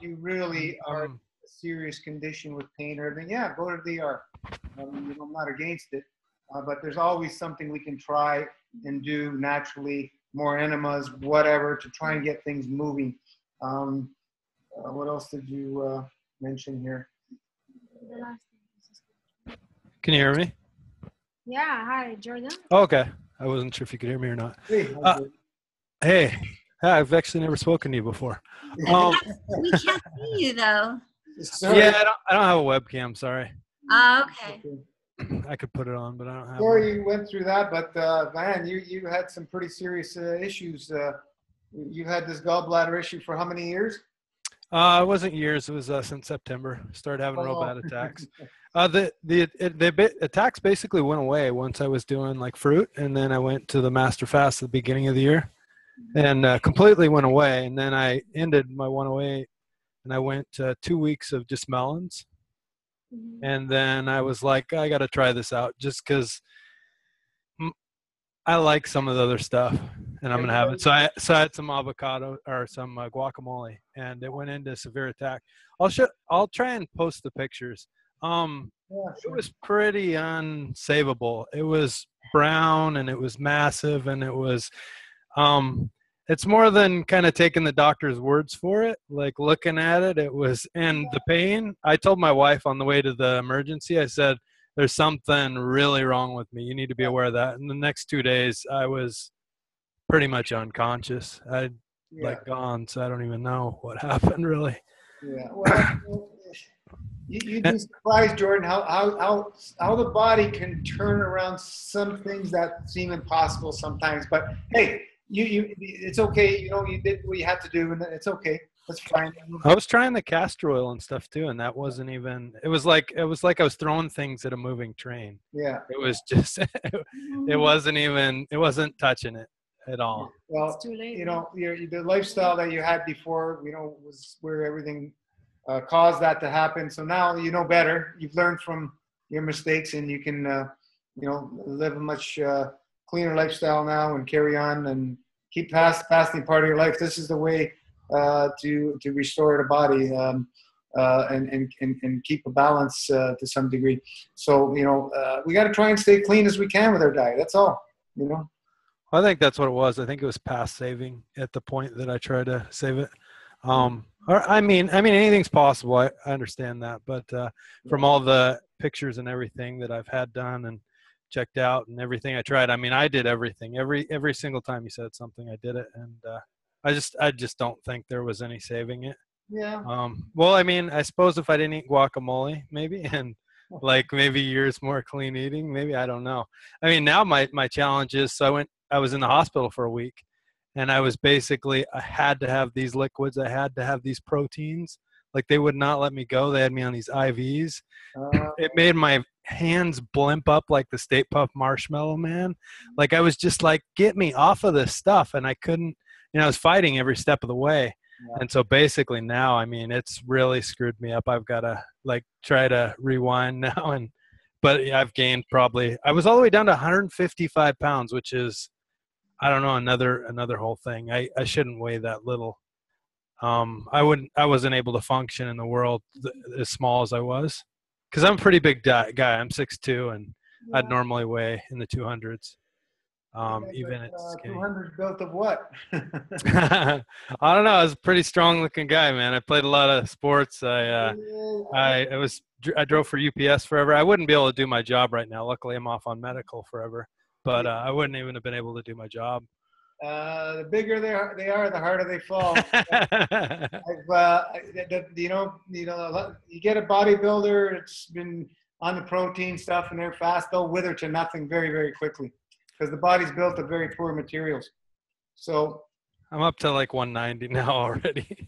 you really are in a serious condition with pain or everything, yeah, go to the ER. I'm not against it. But there's always something we can try and do naturally, more enemas, whatever, to try and get things moving. What else did you mention here? Can you hear me? Yeah, hi, Jordan. Oh, okay. I wasn't sure if you could hear me or not. Hey, I've actually never spoken to you before. We can't see you though. sorry. Yeah, I don't have a webcam. Sorry. Oh, okay. I could put it on, but I don't have. Sorry you went through that, but man, you had some pretty serious issues. You had this gallbladder issue for how many years? It wasn't years. It was since September. Started having real bad attacks. The attacks basically went away once I was doing like fruit, and then I went to the master fast at the beginning of the year, and completely went away. And then I ended my 108, and I went 2 weeks of just melons, and then I was like, I got to try this out just because I like some of the other stuff, and I'm gonna have it. So I had some avocado or some guacamole, and it went into severe attack. I'll try and post the pictures. It was pretty unsavable. It was brown and it was massive, and it was it's more than kind of taking the doctor's words for it. Like looking at it, it was, and the pain. I told my wife on the way to the emergency, I said, there's something really wrong with me. You need to be aware of that. And the next 2 days, I was pretty much unconscious. I'd like gone, so I don't even know what happened really. Yeah. Well, you'd be surprised, Jordan, how the body can turn around some things that seem impossible sometimes. But hey, it's okay. You did what you had to do, and it's okay. That's fine. I was trying the castor oil and stuff too, and that wasn't even. It was like I was throwing things at a moving train. Yeah. It was just. It wasn't touching it at all. Well, It's too late. The lifestyle that you had before, was where everything caused that to happen. So now you know better. You've learned from your mistakes, and you can, live a much cleaner lifestyle now and carry on and keep fasting part of your life. This is the way to restore the body and keep a balance to some degree. So we got to try and stay clean as we can with our diet. That's all. I think that's what it was. I think it was past saving at the point that I tried to save it. Or I mean, anything's possible. I understand that, but from all the pictures and everything that I've had done and checked out and everything I tried, I mean, I did everything. Every single time you said something, I did it, and I just don't think there was any saving it. Yeah. Well, I mean, I suppose if I didn't eat guacamole, maybe, and like maybe years more clean eating, maybe, I don't know. I mean, now my challenge is, so I was in the hospital for a week, and I was basically, I had to have these liquids, I had to have these proteins. Like, they would not let me go. They had me on these IVs. It made my hands blimp up like the Stay Puft Marshmallow Man. Like, I was just like, get me off of this stuff, and I couldn't. I was fighting every step of the way. And so basically now, I mean, it's really screwed me up. I've got to like try to rewind now. But yeah, I've gained probably, I was all the way down to 155 pounds, which is, I don't know, another whole thing. I shouldn't weigh that little. I wasn't able to function in the world as small as I was, because I'm a pretty big guy. I'm 6'2", and I'd normally weigh in the 200s. Even at 200 built of what? I don't know. I was a pretty strong looking guy, man. I played a lot of sports. I drove for UPS forever. I wouldn't be able to do my job right now. Luckily, I'm off on medical forever, but I wouldn't even have been able to do my job. The bigger they are, the harder they fall. You get a bodybuilder, it's been on the protein stuff, and they're fast. They'll wither to nothing very, very quickly, because the body's built of very poor materials. So I'm up to like 190 now already.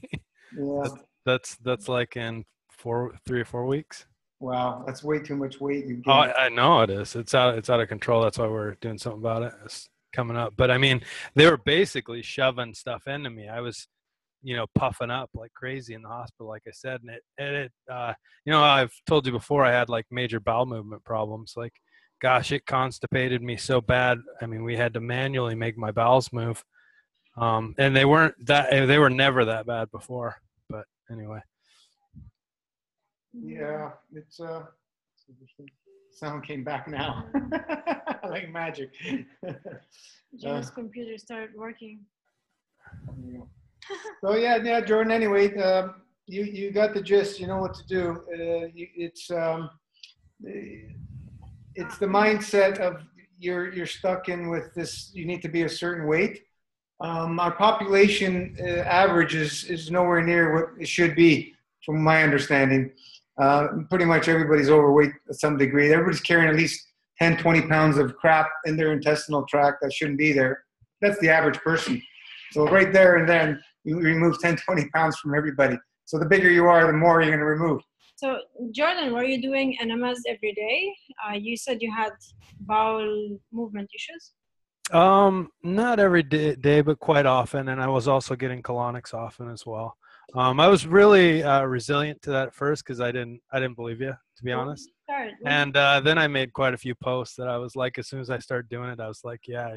Yeah. That's like in 3 or 4 weeks. Wow, that's way too much weight. Oh, I know it is. It's out of control. That's why we're doing something about it. It's coming up. But I mean, they were basically shoving stuff into me. I was, puffing up like crazy in the hospital, like I said. And I've told you before, I had like major bowel movement problems. Like, gosh, it constipated me so bad. I mean, we had to manually make my bowels move. And they were never that bad before. But anyway. Yeah, it's sound came back now. Like magic. Jim's computer started working. So yeah, Jordan. Anyway, you got the gist. You know what to do. It's the mindset of you're stuck in with this. You need to be a certain weight. Our population average is nowhere near what it should be, from my understanding. Pretty much everybody's overweight to some degree. Everybody's carrying at least 10, 20 pounds of crap in their intestinal tract that shouldn't be there. That's the average person. So right there and then, you remove 10, 20 pounds from everybody. So the bigger you are, the more you're going to remove. So, Jordan, were you doing enemas every day? You said you had bowel movement issues? Not every day, but quite often. And I was also getting colonics often as well. I was really resilient to that at first, because I didn't believe you, to be honest. And then I made quite a few posts that I was like, as soon as I started doing it, I was like, yeah.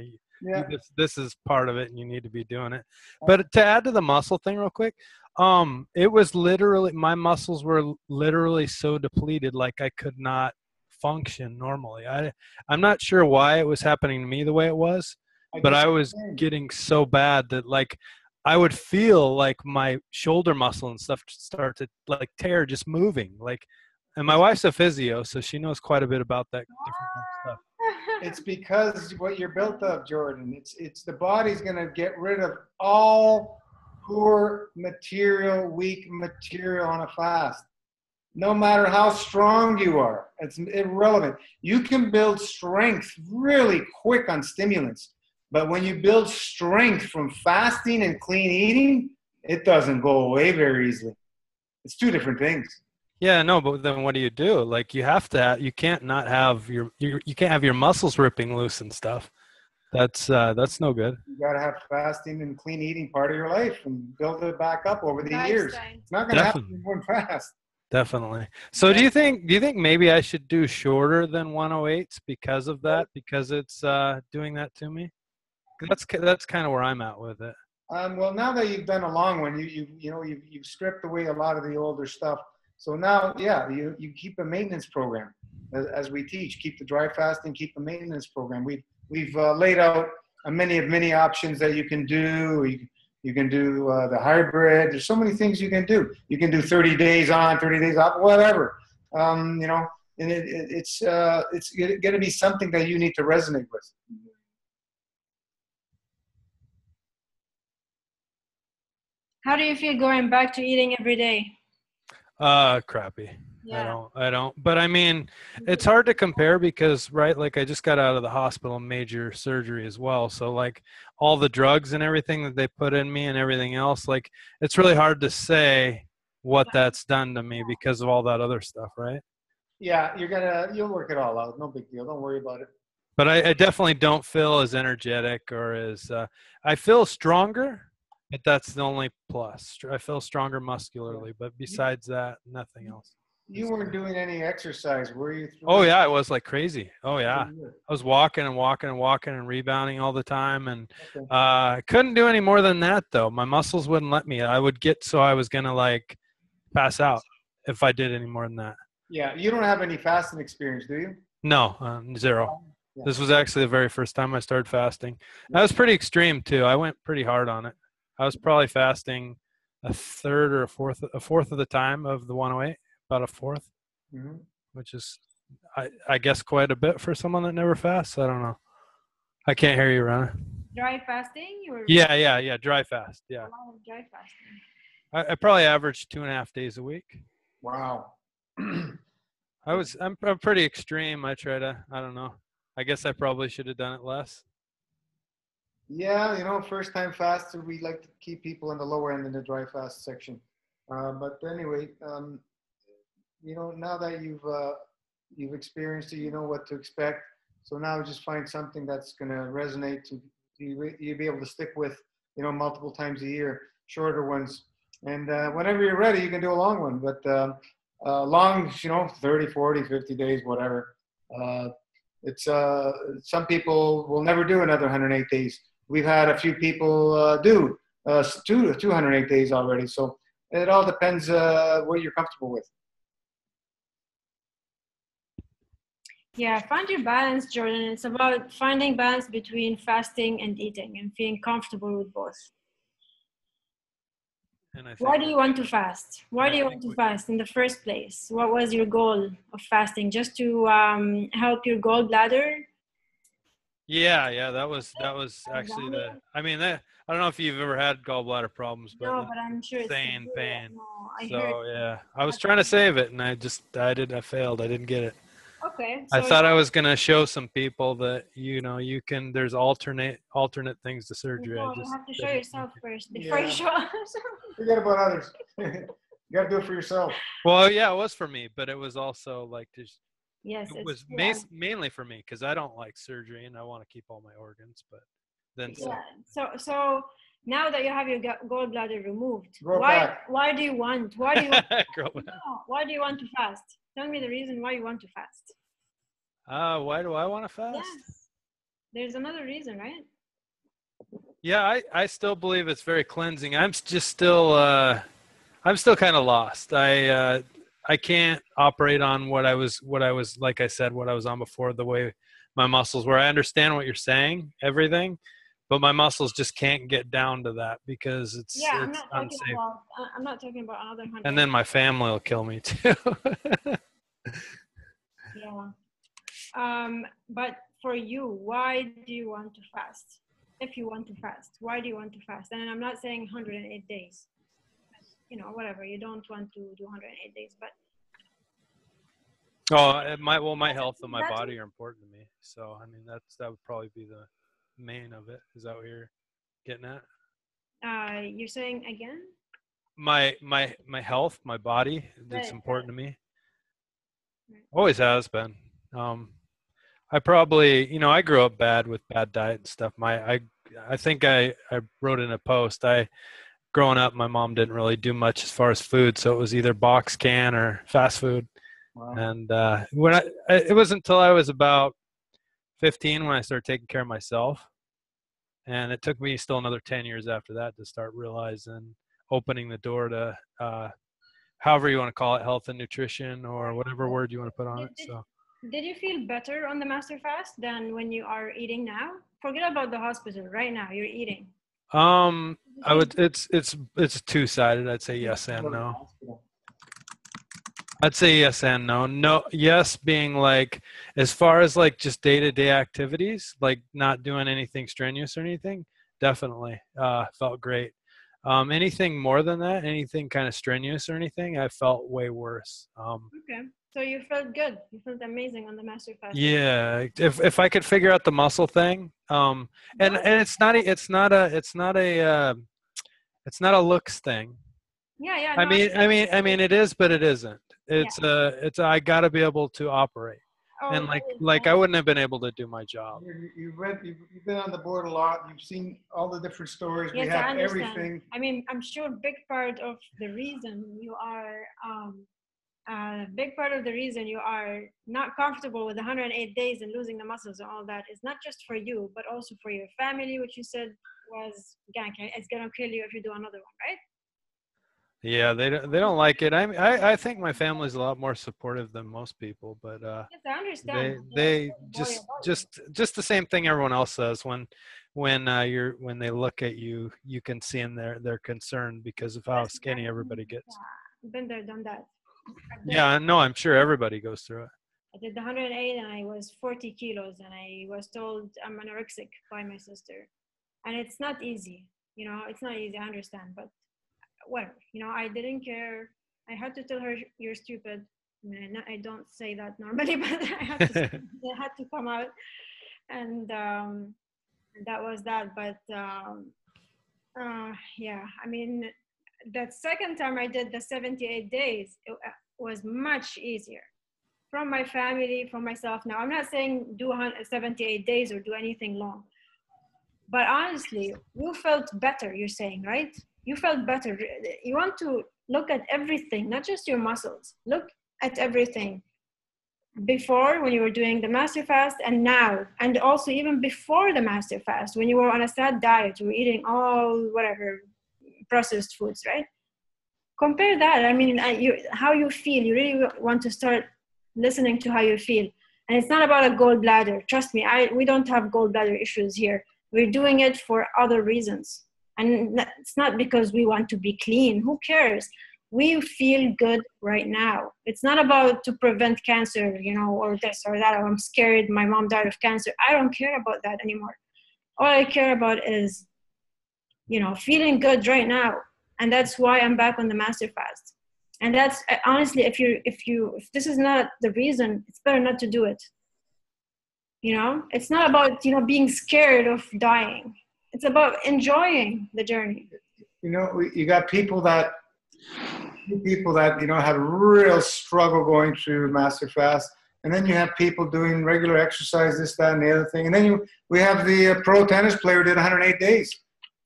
This is part of it, and you need to be doing it. But to add to the muscle thing real quick, it was literally, my muscles were literally so depleted, like I could not function normally. I'm not sure why it was happening to me the way it was, but I was getting so bad that like I would feel like my shoulder muscle and stuff start to like tear just moving. Like, and my wife's a physio, so she knows quite a bit about that different kind of stuff. It's because what you're built of, Jordan. It's the body's going to get rid of all poor material, weak material on a fast. No matter how strong you are, it's irrelevant. You can build strength really quick on stimulants, but when you build strength from fasting and clean eating, it doesn't go away very easily. It's two different things. Yeah, no, but then what do you do? Like, you can't not have you can't have your muscles ripping loose and stuff. That's no good. You got to have fasting and clean eating part of your life and build it back up over the years. It's not going to happen in one fast. Definitely. So do you think maybe I should do shorter than 108s because of that? Because it's doing that to me? That's kind of where I'm at with it. Well, now that you've done a long one, you've stripped away a lot of the older stuff. So now, you keep a maintenance program as we teach. Keep the dry fasting, keep a maintenance program. We've laid out many options that you can do. You can do the hybrid. There's so many things you can do. You can do 30 days on, 30 days off, whatever. You know, and it's going to be something that you need to resonate with. How do you feel going back to eating every day? Crappy. Yeah. I don't. But I mean, it's hard to compare because, right, like I just got out of the hospital, major surgery as well. So like all the drugs and everything that they put in me and everything else, like it's really hard to say what that's done to me because of all that other stuff, right? Yeah, you'll work it all out. No big deal. Don't worry about it. But I definitely don't feel as energetic or as, I feel stronger, but that's the only plus. I feel stronger muscularly, but besides that, nothing else. You weren't doing any exercise, were you? Oh yeah, I was like crazy. Oh yeah, I was walking and rebounding all the time, and I couldn't do any more than that though. My muscles wouldn't let me. I would get so I was gonna like pass out if I did any more than that. Yeah, you don't have any fasting experience, do you? No, zero. Yeah. This was actually the very first time I started fasting. That was pretty extreme too. I went pretty hard on it. I was probably fasting a third or a fourth of the time of the 108. About a fourth, which is, I guess, quite a bit for someone that never fasts. I don't know. I can't hear you, Rana. Dry fasting? Yeah. Dry fast. Yeah. A lot of dry fasting. I probably averaged 2.5 days a week. Wow. I'm pretty extreme. I don't know. I guess I probably should have done it less. Yeah, you know, first time faster, we like to keep people in the lower end in the dry fast section. But anyway, you know, now that you've experienced it, you know what to expect. So now just find something that's going to resonate to you be able to stick with, you know, multiple times a year, shorter ones. And whenever you're ready, you can do a long one. But long, you know, 30, 40, 50 days, whatever. It's some people will never do another 108 days. We've had a few people do 208 days already. So it all depends what you're comfortable with. Yeah, find your balance, Jordan. It's about finding balance between fasting and eating and feeling comfortable with both. Why do you want to fast? Why do you want to fast in the first place? What was your goal of fasting? Just to help your gallbladder? Yeah, that was actually I don't know if you've ever had gallbladder problems, but no, but I'm sure insane it's pain. No, yeah, I was trying to save it, and I failed. I didn't get it. Okay. So I thought I was gonna show some people that you can. There's alternate things to surgery. No, you have to show yourself first before you show others. Forget about others. You gotta do it for yourself. Well, yeah, it was for me, but it was also like just. Yes, it was mainly for me because I don't like surgery and I want to keep all my organs. But then so now that you have your gallbladder removed, why do you want why do you want to fast? Tell me the reason why you want to fast. Why do I want to fast? Yes. There's another reason, right? Yeah, I still believe it's very cleansing. I'm still kind of lost. I can't operate on what I was like I said, what I was on before, the way my muscles were. I understand what you're saying, everything, but my muscles just can't get down to that because it's unsafe. I'm not talking about another 100. And then my family will kill me too. Yeah. But for you, why do you want to fast? If you want to fast, why do you want to fast? And I'm not saying 108 days. You know, whatever, you don't want to do 108 days, but my health and my body are important to me. So I mean that would probably be the main of it. Is that what you're getting at? You're saying again? My health, my body, it's important to me. Always has been. I probably, I grew up bad with bad diet and stuff. I think I wrote in a post. Growing up, my mom didn't really do much as far as food, so it was either box, can, or fast food. Wow. And it wasn't until I was about 15 when I started taking care of myself, and it took me still another 10 years after that to start realizing, opening the door to, however you want to call it, health and nutrition, or whatever word you want to put on it. So, did you feel better on the master fast than when you are eating now? forget about the hospital right now. You're eating. I would. It's two-sided. I'd say yes and no. I'd say yes and no. No, yes being like, as far as like just day-to-day activities, like not doing anything strenuous or anything, definitely felt great. Anything more than that, anything kind of strenuous or anything, I felt way worse. Okay, so you felt good. You felt amazing on the master fast. Yeah, if I could figure out the muscle thing, and it's not a looks thing. Yeah. I No, mean, it is, but it isn't. It's I got to be able to operate, and like I wouldn't have been able to do my job. You've been on the board a lot. You've seen all the different stories. Yes, we have I understand. everything. I mean, I'm sure a big part of the reason you are not comfortable with 108 days and losing the muscles and all that is not just for you, but also for your family, which you said it's gonna kill you if you do another one, right? Yeah, they don't like it. I think my family's a lot more supportive than most people, but yes, I understand. they just the same thing everyone else says when they look at you, you can see in they're concerned because of how skinny everybody gets. Yeah, been there, done that. Yeah, no, I'm sure everybody goes through it. I did the 108 and I was 40 kilos and I was told I'm anorexic by my sister, and it's not easy. It's not easy. I understand, but whatever. I didn't care. I had to tell her you're stupid. I mean, I don't say that normally, but I had to. It had to come out, and that was that. But yeah, I mean, that second time I did the 78 days, it was much easier. From my family, from myself. Now, I'm not saying do 78 days or do anything long, but honestly, you felt better. You're saying, right? You felt better. You want to look at everything, not just your muscles. Look at everything. Before, when you were doing the master fast, and now, and also even before the master fast, when you were on a sad diet, you were eating all whatever processed foods, right? Compare that. I mean, how you feel. You really want to start listening to how you feel. And it's not about a gallbladder. Trust me, we don't have gallbladder issues here. We're doing it for other reasons. And it's not because we want to be clean. Who cares? We feel good right now. It's not about to prevent cancer, or this or that. Or I'm scared my mom died of cancer. I don't care about that anymore. All I care about is, feeling good right now. And that's why I'm back on the master fast. And that's honestly, if this is not the reason, it's better not to do it. It's not about, being scared of dying. It's about enjoying the journey. You got people that have real struggle going through master fast, and then you have people doing regular exercise, this, that, and the other thing, and then we have the pro tennis player who did 108 days,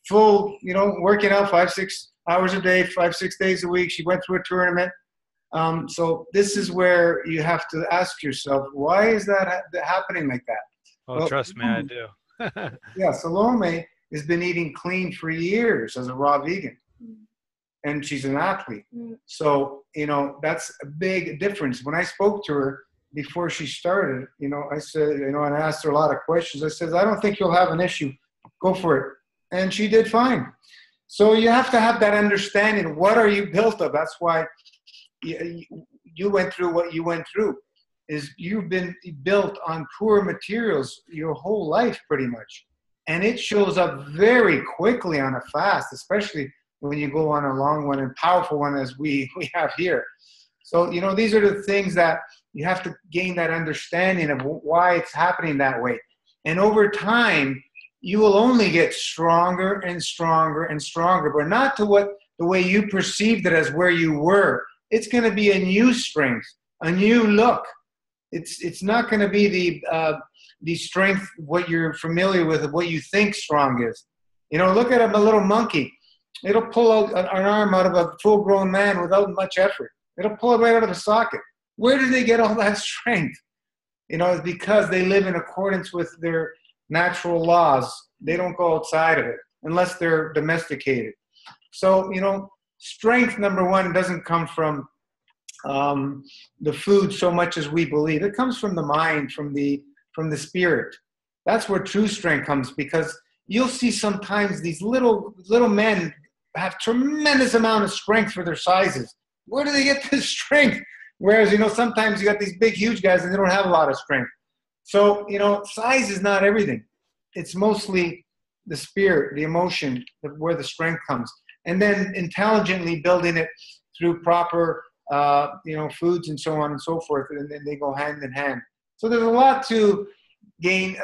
full, working out 5-6 hours a day, 5-6 days a week. She went through a tournament. So this is where you have to ask yourself, why is that happening like that? Well, trust me, I do. Yeah, Salome has been eating clean for years as a raw vegan. And she's an athlete. So, that's a big difference. When I spoke to her before she started, I said, and I asked her a lot of questions. I said, I don't think you'll have an issue. Go for it. And she did fine. So you have to have that understanding. What are you built of? That's why you went through what you went through. Is you've been built on poor materials your whole life pretty much. And it shows up very quickly on a fast, especially when you go on a long one and powerful one as we have here. So, these are the things that you have to gain that understanding of why it's happening that way. And over time, you will only get stronger and stronger and stronger, but not to the way you perceived it as where you were. It's going to be a new strength, a new look. It's not going to be the strength, what you're familiar with, what you think strong is. Look at a little monkey. It'll pull out an arm out of a full-grown man without much effort. It'll pull it right out of the socket. Where did they get all that strength? It's because they live in accordance with their natural laws. They don't go outside of it unless they're domesticated. So, strength, number one, doesn't come from the food so much as we believe. It comes from the mind, from the spirit. That's where true strength comes, because you'll see sometimes these little men have tremendous amount of strength for their sizes. Where do they get this strength? Whereas, sometimes you got these big, huge guys and they don't have a lot of strength. So, size is not everything. It's mostly the spirit, the emotion, where the strength comes. And then intelligently building it through proper, foods and so on and so forth. And then they go hand in hand. So there's a lot to gain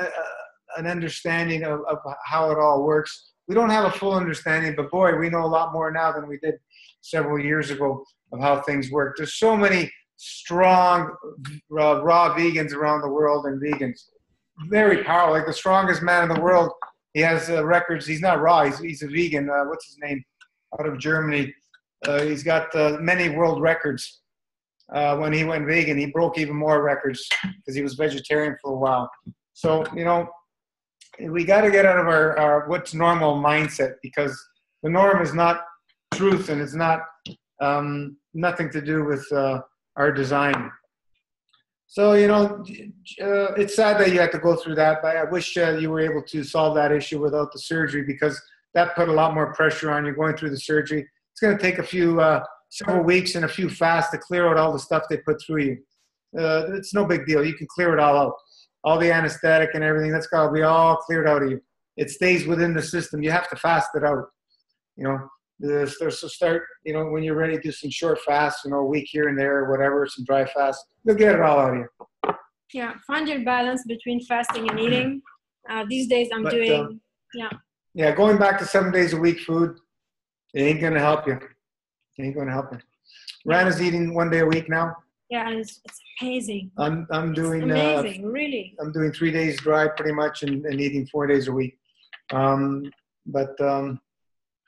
an understanding of how it all works. We don't have a full understanding, but boy, we know a lot more now than we did several years ago of how things work. There's so many strong raw vegans around the world, and vegans. Very powerful, like the strongest man in the world. He has records. He's not raw. He's a vegan. What's his name? Out of Germany. He's got many world records. When he went vegan, he broke even more records because he was vegetarian for a while. So, we got to get out of our what's normal mindset, because the norm is not truth, and it's not nothing to do with our design. So, it's sad that you had to go through that, but I wish you were able to solve that issue without the surgery, because that put a lot more pressure on you going through the surgery. It's going to take several weeks and a few fasts to clear out all the stuff they put through you. It's no big deal. You can clear it all out. All the anesthetic and everything, that's got to be all cleared out of you. It stays within the system. You have to fast it out. Start, when you're ready to do some short fasts, a week here and there or whatever, some dry fasts, you'll get it all out of you. Yeah, find your balance between fasting and eating. These days I'm doing, Yeah, going back to 7 days a week food, it ain't going to help you. It ain't going to help you. Rana's eating 1 day a week now. Yeah, and it's amazing. I'm doing amazing, really. I'm doing 3 days dry pretty much, and eating 4 days a week.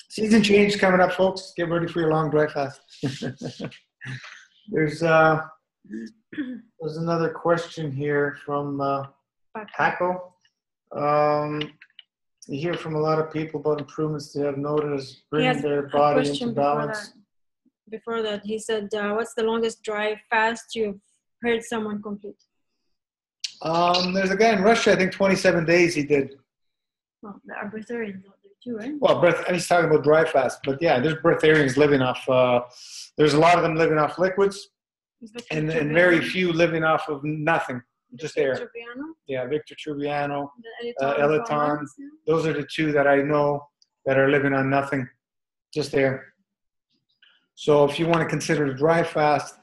Season change coming up, folks. Get ready for your long dry fast. There's another question here from Paco. You hear from a lot of people about improvements they have noticed bringing their body into balance. Before that, he said, what's the longest dry fast you've heard someone complete? There's a guy in Russia, I think 27 days he did. Well, there are breatharians out there too, right? Well, he's talking about dry fast, but yeah, there's breatharians living off, there's a lot of them living off liquids, and very few living off of nothing, just air. Trubiano? Yeah, Victor Trubiano, Elaton. Those are the two that I know that are living on nothing, just air. So if you want to consider a dry fast,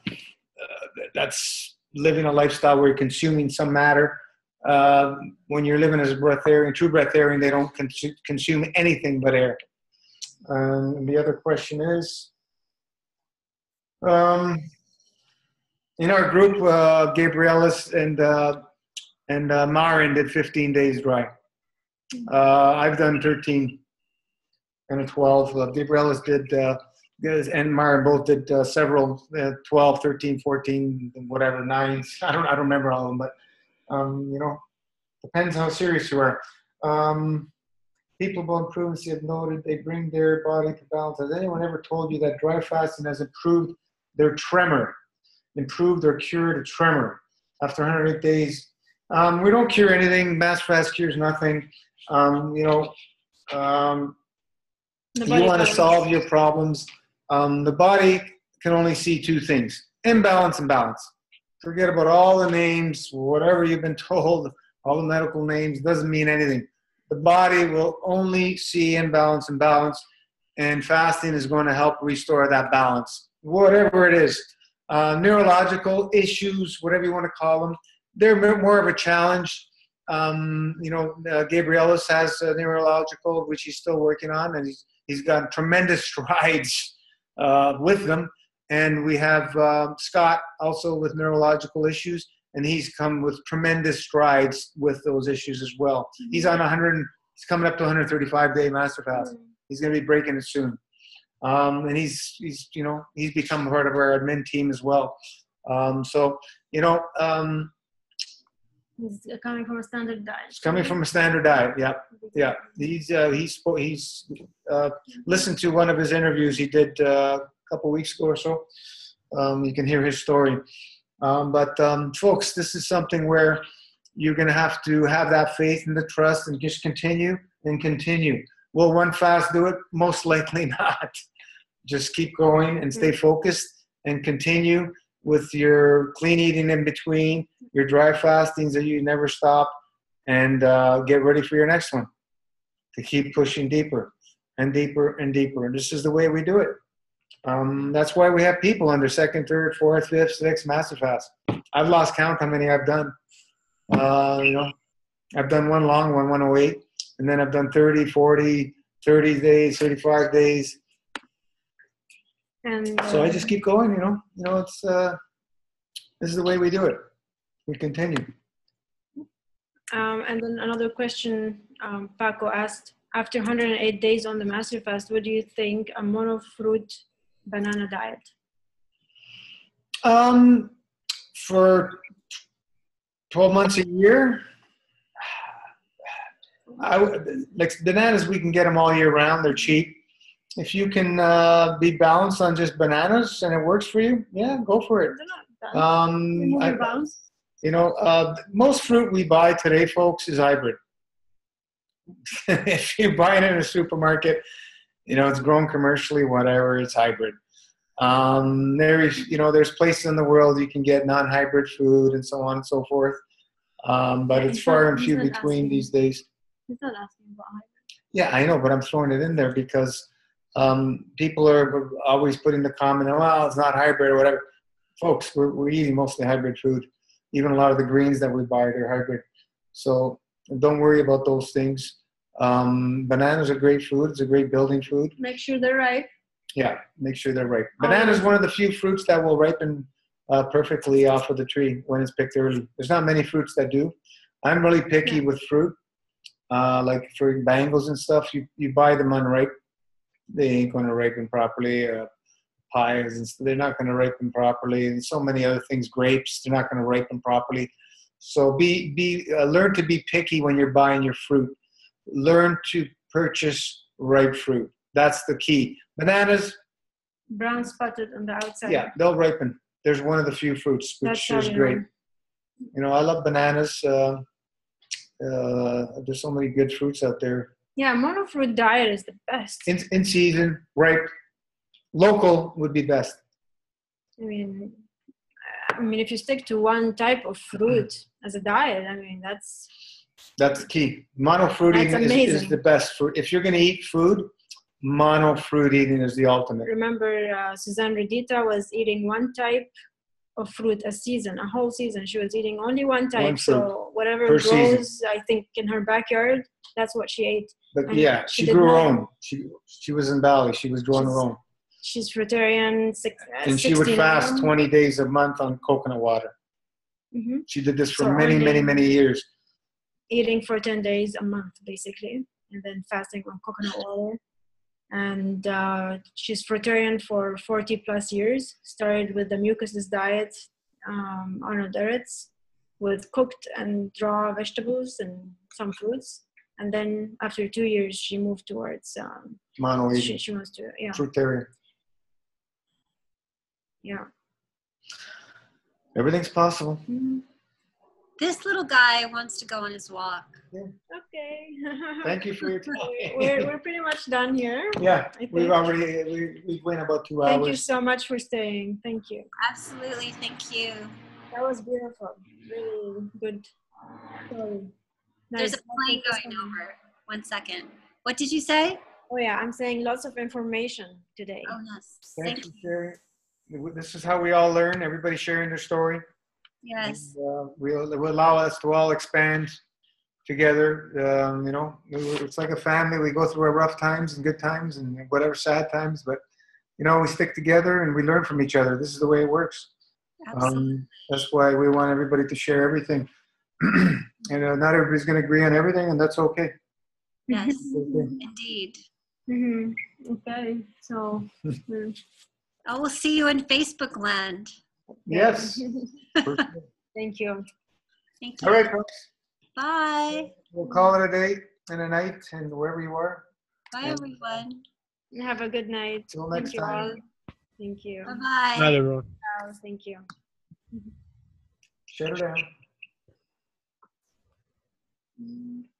that's living a lifestyle where you're consuming some matter. When you're living as a breatharian, true breatharian, they don't consume anything but air. And the other question is, in our group, Gabrielis and Marin did 15 days dry. I've done 13 and 12. Gabrielis did... and Marin both did several 12, 13, 14, whatever, 9s. I don't remember all of them, but depends how serious you are. People about improvements have noted they bring their body to balance. Has anyone ever told you that dry fasting has improved their tremor, improved or cured a tremor after 108 days? We don't cure anything. Mass fast cures nothing. You want to solve your problems. The body can only see two things: imbalance and balance. Forget about all the names, whatever you've been told, all the medical names, doesn't mean anything. The body will only see imbalance and balance, and fasting is going to help restore that balance, whatever it is. Neurological issues, whatever you want to call them, they're more of a challenge. Gabrielis has neurological, which he's still working on, and he's got tremendous strides with them. And we have Scott also with neurological issues, and he's come with tremendous strides with those issues as well. He's on he's coming up to 135-day master fast. He's going to be breaking it soon. And he's become part of our admin team as well. He's coming from a standard diet. He's coming from a standard diet. Yeah. He's listened to one of his interviews he did a couple weeks ago or so. You can hear his story. But folks, this is something where you're going to have that faith and the trust and just continue and continue. Will one fast do it? Most likely not. Just keep going and stay focused and continue with your clean eating in between, your dry fastings that you never stop, and get ready for your next one to keep pushing deeper and deeper and deeper. And this is the way we do it. That's why we have people under 2nd, 3rd, 4th, 5th, 6th massive fast. I've lost count how many I've done. I've done one long one, 108, and then I've done 30, 40, 30 days, 35 days. And So I just keep going, it's this is the way we do it. We continue. and then another question, Paco asked, after 108 days on the master fast, what do you think a monofruit banana diet? For 12 months a year, like bananas, we can get them all year round. They're cheap. If you can be balanced on just bananas and it works for you, yeah, go for it. Most fruit we buy today, folks, is hybrid. If you buy it in a supermarket, it's grown commercially, whatever, it's hybrid. There's places in the world you can get non-hybrid food and so on and so forth. But it's far and few between these days. He's not asking about hybrid. Yeah, I know, but I'm throwing it in there because people are always putting the comment, well, it's not hybrid or whatever. Folks, we're eating mostly hybrid food. Even a lot of the greens that we buy, they're hybrid. So don't worry about those things. Bananas are great food. It's a great building food. Make sure they're ripe. Yeah, make sure they're ripe. Banana is one of the few fruits that will ripen perfectly off of the tree when it's picked early. There's not many fruits that do. I'm really picky with fruit. Like for bangles and stuff, you buy them unripe. They ain't going to ripen properly. Pies, and they're not going to ripen properly. And so many other things. Grapes, they're not going to ripen properly. So learn to be picky when you're buying your fruit. Learn to purchase ripe fruit. That's the key. Bananas, brown spotted on the outside. Yeah, they'll ripen. There's one of the few fruits which is great. I love bananas. There's so many good fruits out there. Yeah, monofruit diet is the best. In season, ripe, local would be best. I mean, if you stick to one type of fruit as a diet, that's the key. Monofruit eating is the best fruit. If you're going to eat food, monofruit eating is the ultimate. Remember, Suzanne Redita was eating one type of fruit a season, a whole season. She was eating only one type. So whatever grows, season. I think, in her backyard, that's what she ate. But she grew her own. She was in Bali. She was growing her own. She's fruitarian. And she would fast 20 days a month on coconut water. Mm-hmm. She did this for many years. Eating for 10 days a month, basically, and then fasting on coconut water. And she's fruitarian for 40 plus years. Started with the mucusless diet, Arnold Eretz, with cooked and raw vegetables and some fruits. And then after 2 years, she moved towards mono eating. She wants to, fruitarian. Yeah. Everything's possible. Mm-hmm. This little guy wants to go on his walk. Yeah. Okay. Thank you for your time. We're pretty much done here. Yeah, we've went about 2 hours. Thank you so much for staying. Thank you. Absolutely, thank you. That was beautiful. Really good story. Nice. There's a plane going over. 1 second. What did you say? Oh yeah, I'm saying lots of information today. Oh yes. Thank you for sharing. This is how we all learn. Everybody sharing their story. Yes. And, will allow us to all expand together. It's like a family. We go through our rough times and good times and whatever sad times, but we stick together and we learn from each other. This is the way it works. That's why we want everybody to share everything. And not everybody's going to agree on everything, and that's okay. Yes, indeed. Mm-hmm. Okay, so. I will see you in Facebook land. Yes. Thank you. Thank you. All right, folks. Bye. We'll call it a day and a night, and wherever you are. Bye, everyone. Have a good night. Till next time. Thank you. Bye-bye. Bye, everyone. Thank you. Shut her down. Mm.